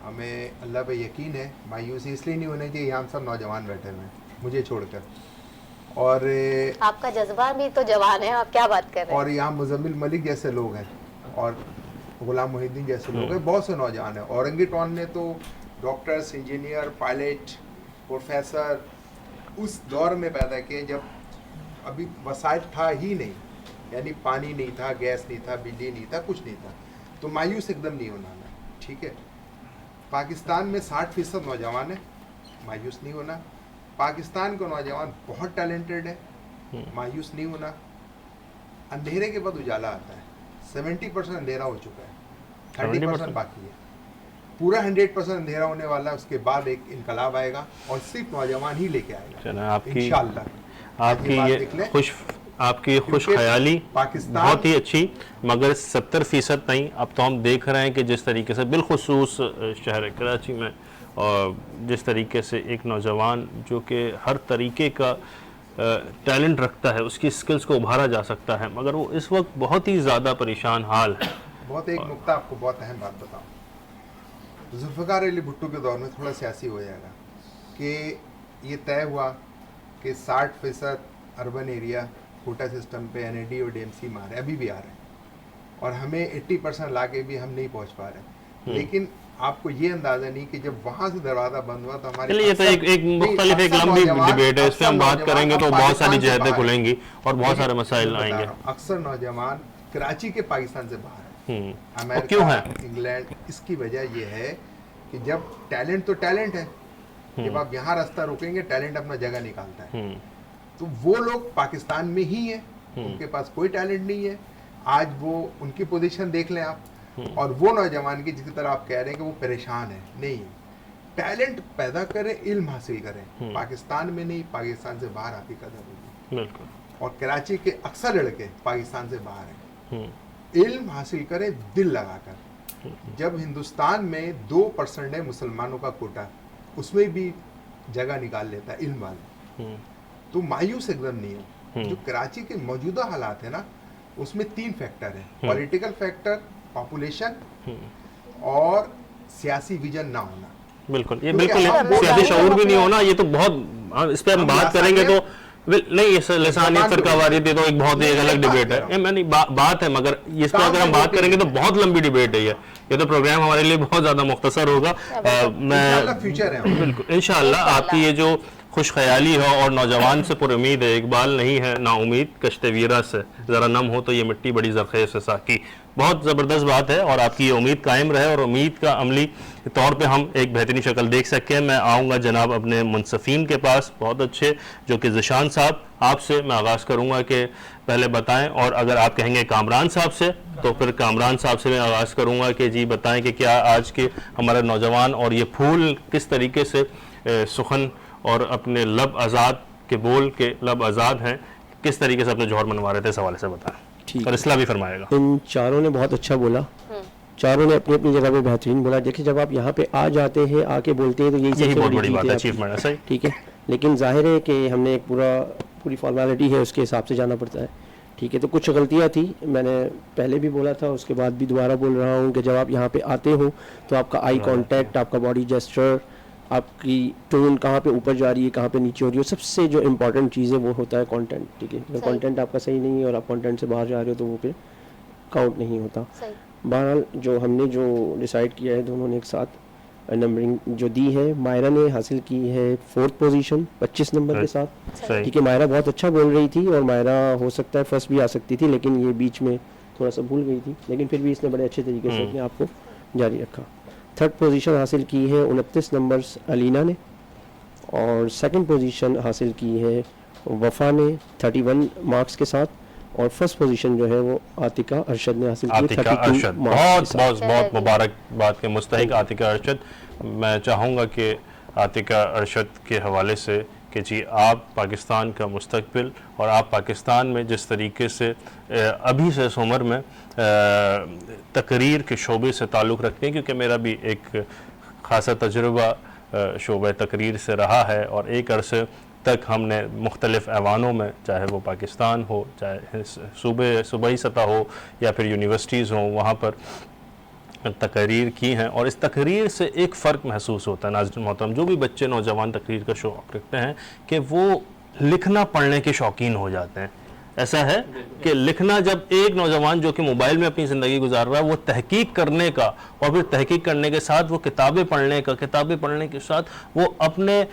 ہمیں اللہ پہ یقین ہے۔ مایوسی اس لیے نہیں ہونا چاہیے، ہم سب نوجوان بیٹھے ہوئے ہیں مجھے چھوڑ کر، اور آپ کا جذبہ بھی تو جوان ہے, آپ کیا بات کر رہے ہیں. اور یہاں مزمل ملک جیسے لوگ ہیں اور غلام محی الدین جیسے لوگ ہیں, بہت سے نوجوان ہیں. اورنگی ٹون نے تو ڈاکٹرز, انجینئر, پائلٹ, پروفیسر اس دور میں پیدا کیے جب ابھی وسائل تھا ہی نہیں, یعنی پانی نہیں تھا, گیس نہیں تھا, بجلی نہیں تھا, کچھ نہیں تھا. تو مایوس ایک دم نہیں ہونا ہے, ٹھیک ہے. پاکستان میں 60% نوجوان ہیں, مایوس نہیں ہونا. پاکستان کا نوجوان بہت ٹیلنٹڈ ہے, مایوس نہیں ہونا. اندھیرے کے بعد اجالا آتا ہے. 70% اندھیرا ہو چکا ہے, 30% باقی ہے. پورا 100% اندھیرا ہونے والا ہے. اس کے بعد ایک انقلاب آئے گا اور صرف نوجوان ہی لے کے آئے گا انشاءاللہ. آپ کی خوش خیالی بہت ہی اچھی, مگر 70% نہیں. اب تو ہم دیکھ رہے ہیں کہ جس طریقے سے بالخصوص شہر کراچی میں اور جس طریقے سے ایک نوجوان جو کہ ہر طریقے کا ٹیلنٹ رکھتا ہے, اس کی سکلز کو ابھارا جا سکتا ہے, مگر وہ اس وقت بہت ہی زیادہ پریشان حال ہے. بہت ایک نقطہ آپ کو بہت اہم بات بتاؤں. ذوالفقار علی بھٹو کے دور میں تھوڑا سیاسی ہو جائے گا کہ یہ طے ہوا کہ 60% اربن ایریا کوٹا سسٹم پہ NAD اور DMC میں آ رہے ہیں, ابھی بھی آ رہے ہیں, اور ہمیں 80% لا کے بھی ہم نہیں پہنچ پا رہے. لیکن آپ کو یہ اندازہ نہیں کہ جب وہاں سے دروازہ بند ہوا تو ہمارے یہ تو ایک مختلف ایک لمبی ڈیبیٹ ہے, اس پہ ہم بات کریں گے تو بہت ساری جہتیں کھلیں گی اور بہت سارے مسائل آئیں گے. اکثر نوجوان کراچی کے پاکستان سے باہر ہیں, امریکہ, کیوں ہے انگلینڈ. اس کی وجہ یہ ہے کہ جب ٹیلنٹ تو ٹیلنٹ ہے, جب آپ یہاں راستہ روکیں گے ٹیلنٹ اپنا جگہ نکالتا ہے. تو وہ لوگ پاکستان میں ہی ہیں, ان کے پاس کوئی ٹیلنٹ نہیں ہے. آج وہ ان کی پوزیشن دیکھ لیں آپ, اور وہ نوجوان کی جس کی طرح آپ کہہ رہے ہیں کہ وہ پریشان ہے, نہیں. ٹیلنٹ پیدا کریں, علم حاصل کریں. پاکستان میں نہیں, پاکستان سے باہر آپ کی قدر ہوگی. بالکل. اور کراچی کے اکثر لڑکے پاکستان سے باہر ہیں. علم حاصل کریں دل لگا کر. جب ہندوستان میں 2% ہے مسلمانوں کا کوٹا, اس میں بھی جگہ نکال لیتا ہے علم والے. تو مایوس ایک دم نہیں ہو. جو کراچی کے موجودہ حالات ہیں نا, اس میں 3 فیکٹر ہیں. پولیٹیکل فیکٹر, پاپولیشن اور سیاسی ویژن نہ ہونا. بالکل, یہ بالکل سیاسی شعور بھی نہیں ہونا. یہ تو بہت, اس پہ ہم بات کریں گے تو نہیں, لسانیت فرقہ واریت یہ تو ایک بہت ایک الگ ڈیبیٹ ہے, بات ہے, مگر اس پہ اگر ہم بات کریں گے تو بہت لمبی ڈیبیٹ ہے. یہ تو پروگرام ہمارے لیے بہت زیادہ مختصر ہوگا. میں بالکل انشاءاللہ آپ کی یہ جو خوش خیالی ہو اور نوجوان سے پر امید ہے, اقبال نہیں ہے نا امید, کشت ویرا سے ذرا نم ہو تو یہ مٹی بڑی زرخیز سے ساکی. بہت زبردست بات ہے, اور آپ کی یہ امید قائم رہے, اور امید کا عملی طور پہ ہم ایک بہترین شکل دیکھ سکیں. میں آؤں گا جناب اپنے منصفین کے پاس, بہت اچھے, جو کہ ذیشان صاحب. آپ سے میں آغاز کروں گا کہ پہلے بتائیں, اور اگر آپ کہیں گے کامران صاحب سے تو پھر کامران صاحب سے میں آغاز کروں گا کہ جی بتائیں کہ کیا آج کے ہمارے نوجوان اور یہ پھول کس طریقے سے سخن اور اپنے لب آزاد کے بول کے لب آزاد ہیں, کس طریقے سے اپنے جوہر منوا رہے تھے, اس حوالے سے بتائیں. اور اصلاح بھی فرمائے گا. ان چاروں نے بہت اچھا بولا, چاروں نے اپنی اپنی جگہ پہ بہترین بولا. دیکھیں جب آپ یہاں پہ آ جاتے ہیں, آ کے بولتے ہیں تو یہی بہت بڑی بات ہے چیف منسٹر, صحیح, ٹھیک ہے. لیکن ظاہر ہے کہ ہم نے ایک پوری فارمیلٹی ہے, اس کے حساب سے جانا پڑتا ہے, ٹھیک ہے. تو کچھ غلطیاں تھیں, میں نے پہلے بھی بولا تھا, اس کے بعد بھی دوبارہ بول رہا ہوں کہ جب آپ یہاں پہ آتے ہو تو آپ کا آئی کانٹیکٹ, آپ کا باڈی جیسچر, آپ کی ٹون کہاں پہ اوپر جا رہی ہے, کہاں پہ نیچے ہو رہی ہے, سب سے جو امپورٹنٹ چیز ہے وہ ہوتا ہے کانٹینٹ, ٹھیک ہے. اگر کانٹینٹ آپ کا صحیح نہیں ہے اور آپ کانٹینٹ سے باہر جا رہے ہو تو وہ پھر کاؤنٹ نہیں ہوتا. بہرحال جو ہم نے جو ڈیسائیڈ کیا ہے دونوں نے ایک ساتھ نمبرنگ جو دی ہے, مائرہ نے حاصل کی ہے 4th پوزیشن 25 نمبر کے ساتھ, ٹھیک ہے. مائرہ بہت اچھا بول رہی تھی اور مائرہ ہو سکتا ہے فرسٹ بھی آ سکتی تھی, لیکن یہ بیچ میں تھوڑا سا بھول گئی تھی, لیکن پھر بھی اس نے بڑے اچھے طریقے سے اپنے آپ کو جاری رکھا. 3rd پوزیشن حاصل کی ہے 29 نمبرز علینا نے, اور 2nd پوزیشن حاصل کی ہے وفا نے 31 مارکس کے ساتھ, اور 1st پوزیشن جو ہے وہ عاتقہ ارشد نے حاصل کی 32 مارکس. بہت مبارکباد کے مستحق عاتقہ ارشد. میں چاہوں گا کہ عاتقہ ارشد کے حوالے سے کہ جی آپ پاکستان کا مستقبل, اور آپ پاکستان میں جس طریقے سے ابھی سے اس عمر میں تقریر کے شعبے سے تعلق رکھتے ہیں, کیونکہ میرا بھی ایک خاصا تجربہ شعبہ تقریر سے رہا ہے, اور ایک عرصے تک ہم نے مختلف ایوانوں میں, چاہے وہ پاکستان ہو, چاہے صوبائی سطح ہو یا پھر یونیورسٹیز ہوں, وہاں پر تقریر کی ہیں, اور اس تقریر سے ایک فرق محسوس ہوتا ہے. ناظرین محترم, جو بھی بچے نوجوان تقریر کا شوق رکھتے ہیں کہ وہ لکھنا پڑھنے کے شوقین ہو جاتے ہیں. ایسا ہے کہ لکھنا, جب ایک نوجوان جو کہ موبائل میں اپنی زندگی گزار رہا ہے وہ تحقیق کرنے کا, اور پھر تحقیق کرنے کے ساتھ وہ کتابیں پڑھنے کے ساتھ وہ اپنے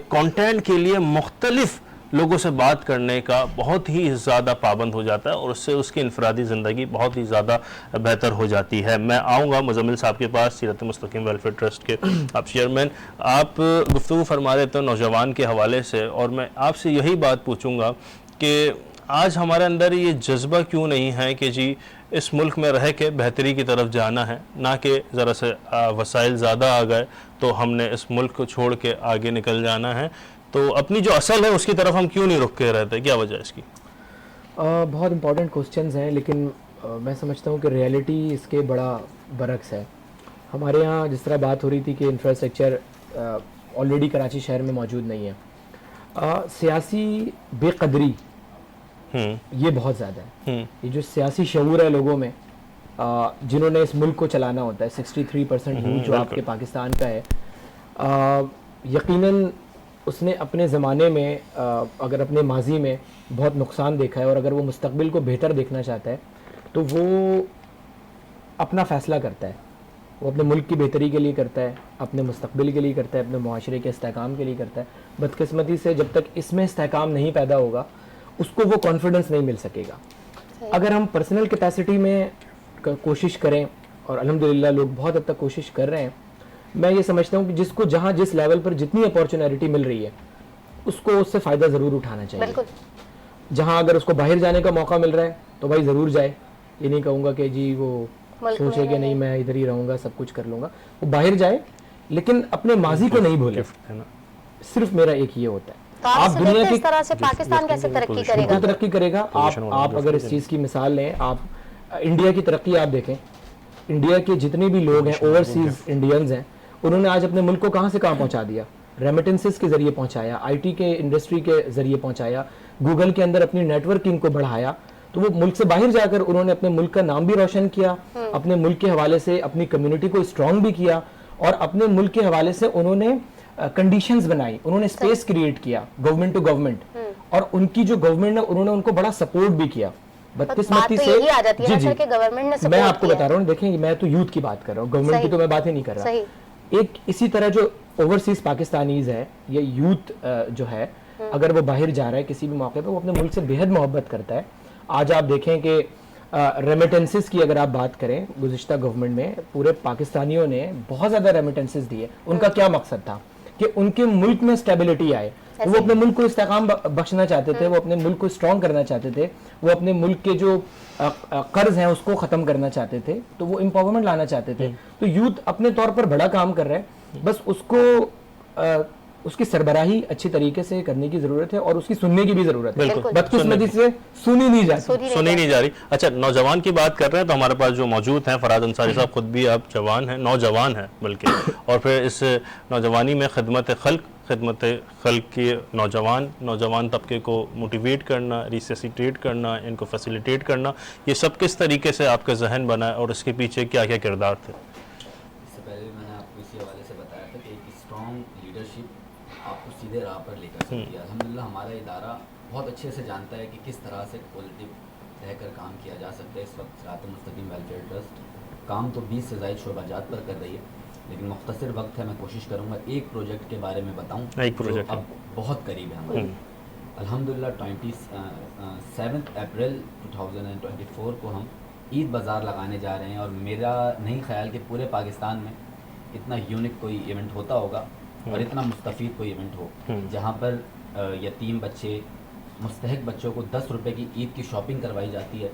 کانٹینٹ کے لیے مختلف لوگوں سے بات کرنے کا بہت ہی زیادہ پابند ہو جاتا ہے, اور اس سے اس کی انفرادی زندگی بہت ہی زیادہ بہتر ہو جاتی ہے. میں آؤں گا مزمل صاحب کے پاس, سیرت مستقیم ویلفیئر ٹرسٹ کے آپ چیئرمین. آپ گفتگو فرما رہے تھے نوجوان کے حوالے سے, اور میں آپ سے یہی بات پوچھوں گا کہ آج ہمارے اندر یہ جذبہ کیوں نہیں ہے کہ جی اس ملک میں رہ کے بہتری کی طرف جانا ہے, نہ کہ ذرا سے وسائل زیادہ آ گئے تو ہم نے اس ملک کو چھوڑ کے آگے نکل جانا ہے. تو اپنی جو اصل ہے اس کی طرف ہم کیوں نہیں رک کے رہتے, کیا وجہ ہے اس کی؟ بہت امپورٹنٹ کوسچنز ہیں, لیکن میں سمجھتا ہوں کہ ریئلٹی اس کے بڑا برعکس ہے. ہمارے یہاں جس طرح بات ہو رہی تھی کہ انفراسٹرکچر آلریڈی کراچی شہر میں موجود نہیں ہے, سیاسی بے قدری یہ بہت زیادہ ہے. یہ جو سیاسی شعور ہے لوگوں میں, جنہوں نے اس ملک کو چلانا ہوتا ہے, 63% یوتھ جو آپ کے پاکستان کا ہے, یقیناً اس نے اپنے زمانے میں اگر اپنے ماضی میں بہت نقصان دیکھا ہے, اور اگر وہ مستقبل کو بہتر دیکھنا چاہتا ہے تو وہ اپنا فیصلہ کرتا ہے. وہ اپنے ملک کی بہتری کے لیے کرتا ہے, اپنے مستقبل کے لیے کرتا ہے, اپنے معاشرے کے استحکام کے لیے کرتا ہے. بدقسمتی سے جب تک اس میں استحکام نہیں پیدا ہوگا اس کو وہ کانفیڈنس نہیں مل سکے گا. اگر ہم پرسنل کیپیسٹی میں کوشش کریں, اور الحمدللہ لوگ بہت حد تک کوشش کر رہے ہیں, میں یہ سمجھتا ہوں کہ جس کو جہاں جس لیول پر جتنی اپارچونیٹی مل رہی ہے اس کو اس سے فائدہ ضرور اٹھانا چاہیے. جہاں اگر اس کو باہر جانے کا موقع مل رہا ہے تو بھائی ضرور جائے. یہ نہیں کہوں گا کہ جی وہ سوچے کہ نہیں میں ادھر ہی رہوں گا, سب کچھ کر لوں گا. وہ باہر جائے لیکن اپنے ماضی کو نہیں بھولے. صرف میرا ایک یہ ہوتا ہے, آپ دنیا کی طرح سے پاکستان کیسے ترقی کرے گا. آپ اگر اس چیز کی مثال لیں, آپ انڈیا کی ترقی آپ دیکھیں, انڈیا کے جتنے بھی لوگ ہیں اوورسیز انڈینز ہیں, انہوں نے آج اپنے ملک کو کہاں سے کہاں پہنچا دیا. ریمیٹنسز کے ذریعے پہنچایا, آئی ٹی کے انڈسٹری کے ذریعے پہنچایا, گوگل کے اندر اپنی نیٹ ورکنگ کو بڑھایا. تو وہ ملک سے باہر جا کر انہوں نے اپنے ملک کا نام بھی روشن کیا, اپنے ملک کے حوالے سے اپنی کمیونٹی کو اسٹرانگ بھی کیا, اور اپنے ملک کے حوالے سے انہوں نے کنڈیشنز بنائی, انہوں نے اسپیس کریٹ کیا گورنمنٹ ٹو گورنمنٹ, اور ان کی جو گورنمنٹ ہے انہوں نے ان کو بڑا سپورٹ بھی کیا. بدقسمتی سے میں آپ کو بتا رہا ہوں, دیکھیں میں تو یوتھ کی بات کر رہا ہوں, گورنمنٹ کی تو میں بات ہی نہیں کر رہا. ایک اسی طرح جو اوورسیز پاکستانیز ہے, یہ یوتھ جو ہے, اگر وہ باہر جا رہا ہے کسی بھی موقع پہ, وہ اپنے ملک سے بے حد محبت کرتا ہے. آج آپ دیکھیں کہ ریمیٹنسز کی اگر آپ بات کریں, گزشتہ گورنمنٹ میں پورے پاکستانیوں نے بہت زیادہ ریمیٹنسز دیے. ان کا کیا مقصد تھا کہ ان کے ملک میں اسٹیبلٹی آئے. وہ اپنے ملک کو استحکام بخشنا چاہتے تھے, وہ اپنے ملک کو اسٹرانگ کرنا چاہتے تھے, وہ اپنے ملک کے جو قرض ہیں اس کو ختم کرنا چاہتے تھے, تو وہ امپاورمنٹ لانا چاہتے تھے. تو یوتھ اپنے طور پر بڑا کام کر رہا ہے, بس اس کو اس کی سربراہی اچھی طریقے سے کرنے کی ضرورت ہے, اور اس کی سننے کی بھی ضرورت ہے. بدقسمتی سے سنی نہیں جا رہی. اچھا, نوجوان کی بات کر رہے ہیں تو ہمارے پاس جو موجود ہیں فراز انصاری صاحب, خود بھی آپ جوان ہیں, نوجوان ہیں بلکہ, اور پھر اس نوجوانی میں خدمت خلق کے نوجوان طبقے کو موٹیویٹ کرنا, ریسیسیٹیٹ کرنا, ان کو فیسیلیٹیٹ کرنا, یہ سب کس طریقے سے آپ کا ذہن بنا ہے اور اس کے پیچھے کیا کیا کردار تھے؟ اس سے پہلے میں نے آپ کو اسی حوالے سے بتایا تھا کہ ایک اسٹرانگ لیڈرشپ آپ کو سیدھے راہ پر لے کر سکتی ہے. الحمدللہ ہمارا ادارہ بہت اچھے سے جانتا ہے کہ کس طرح سے پازیٹیو رہ کر کام کیا جا سکتا ہے. اس وقت صراط مستقیم ویلفیئر ٹرسٹ کام تو 20 سے زائد شعبہ جات پر کر رہی ہے, لیکن مختصر وقت ہے, میں کوشش کروں گا ایک پروجیکٹ کے بارے میں بتاؤں جو اب بہت قریب ہے ہمارے. الحمدللہ 27 اپریل 2024 کو ہم عید بازار لگانے جا رہے ہیں, اور میرا نہیں خیال کہ پورے پاکستان میں اتنا یونک کوئی ایونٹ ہوتا ہوگا اور اتنا مستفید کوئی ایونٹ ہو, جہاں پر یتیم بچے, مستحق بچوں کو 10 روپے کی عید کی شاپنگ کروائی جاتی ہے,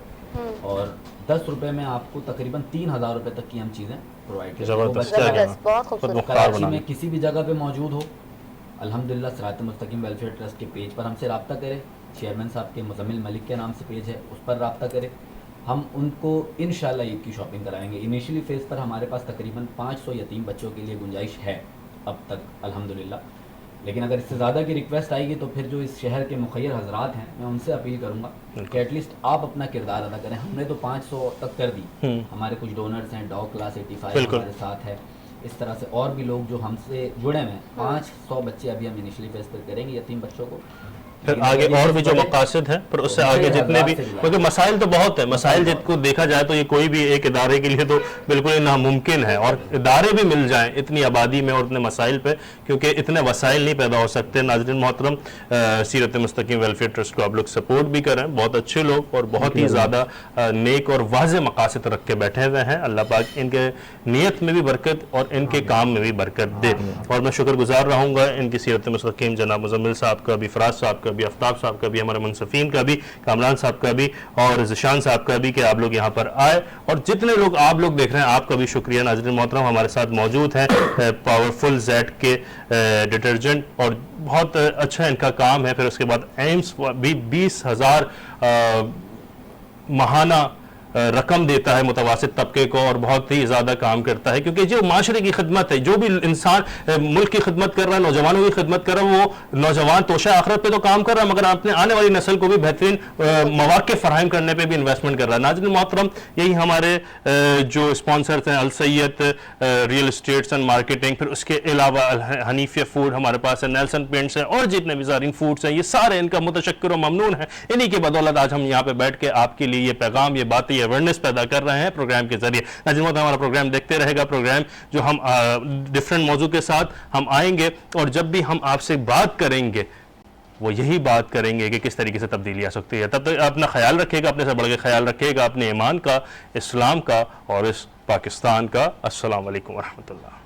اور 10 روپے میں آپ کو تقریباً 3000 روپے تک کی ہم چیزیں پرووائڈ کرتے ہیں. کراچی میں کسی بھی جگہ پہ موجود ہو, الحمدللہ صراط مستقیم ویلفیئر ٹرسٹ کے پیج پر ہم سے رابطہ کرے. چیئرمین صاحب کے مزمل ملک کے نام سے پیج ہے, اس پر رابطہ کرے. ہم ان کو انشاءاللہ عید کی شاپنگ کرائیں گے. انیشلی فیز پر ہمارے پاس تقریباً 500 یتیم بچوں کے لیے گنجائش ہے اب تک الحمدللہ, لیکن اگر اس سے زیادہ کی ریکویسٹ آئے گی تو پھر جو اس شہر کے مخیر حضرات ہیں, میں ان سے اپیل کروں گا کہ ایٹ لیسٹ آپ اپنا کردار ادا کریں. ہم نے تو 500 تک کر دی, ہمارے کچھ ڈونرز ہیں, ڈاگ کلاس 85 ہمارے ساتھ ہے, اس طرح سے اور بھی لوگ جو ہم سے جڑے ہوئے ہیں. 500 بچے ابھی ہم انیشلی فیز پر کریں گے یتیم بچوں کو. پھر آگے اور بھی جو مقاصد ہیں، پھر اس سے آگے جتنے بھی، کیونکہ مسائل تو بہت ہیں، مسائل جت کو دیکھا جائے تو یہ کوئی بھی ایک ادارے کے لیے تو بالکل ناممکن ہے، اور ادارے بھی مل جائیں اتنی آبادی میں اور اتنے مسائل پہ، کیونکہ اتنے وسائل نہیں پیدا ہو سکتے۔ ناظرین محترم، سیرت مستقیم ویلفیئر ٹرسٹ کو آپ لوگ سپورٹ بھی کریں، بہت اچھے لوگ اور بہت ہی زیادہ نیک اور واضح مقاصد رکھ کے بیٹھے ہوئے ہیں۔ اللہ پاک ان کے نیت میں بھی برکت اور ان کے کام میں بھی برکت دے، اور میں شکر گزار رہوں گا ان کی سیرت مستقیم جناب مزمل صاحب کا بھی، فراز صاحب کا بھی، آفتاب صاحب کا بھی، ہمارے منصفین کا بھی، کامران صاحب کا بھی اور ذیشان صاحب کا بھی، کہ آپ لوگ یہاں پر آئے، اور جتنے لوگ آپ لوگ دیکھ رہے ہیں آپ کا بھی شکریہ۔ ناظرین محترم، ہمارے ساتھ موجود ہیں پاورفل زیڈ کے ڈٹرجنٹ، اور بہت اچھا ان کا کام ہے۔ پھر اس کے بعد ایمس بھی 20,000 ماہانہ رقم دیتا ہے متوسط طبقے کو، اور بہت ہی زیادہ کام کرتا ہے، کیونکہ جو معاشرے کی خدمت ہے، جو بھی انسان ملک کی خدمت کر رہا ہے، نوجوانوں کی خدمت کر رہا ہے، وہ نوجوان توشہ آخرت پہ تو کام کر رہا ہے، مگر اپنے آنے والی نسل کو بھی بہترین مواقع فراہم کرنے پہ بھی انویسٹمنٹ کر رہا ہے۔ ناظرین محترم، یہی ہمارے جو اسپانسرز ہیں، السید ریئل اسٹیٹس اینڈ مارکیٹنگ، پھر اس کے علاوہ حنیفیہ فوڈ ہمارے پاس ہے، نیلسن پینٹس ہیں، اور جتنے بھی زارین فوڈس ہیں، یہ سارے ان کا متشکر و ممنون ہیں۔ انہی کے بدولت آج ہم یہاں پہ بیٹھ کے آپ کے لیے یہ پیغام، یہ باتیں، اویئرنیس پیدا کر رہے ہیں پروگرام کے ذریعے۔ ناظرین محترم، ہمارا پروگرام دیکھتے رہے گا، پروگرام جو ہم ڈیفرنٹ موضوع کے ساتھ ہم آئیں گے، اور جب بھی ہم آپ سے بات کریں گے وہ یہی بات کریں گے کہ کس طریقے سے تبدیلی آ سکتی ہے۔ تب تک اپنا خیال رکھے گا، اپنے سے بڑھ کے خیال رکھے گا، اپنے ایمان کا، اسلام کا اور اس پاکستان کا۔ السلام علیکم ورحمۃ اللہ۔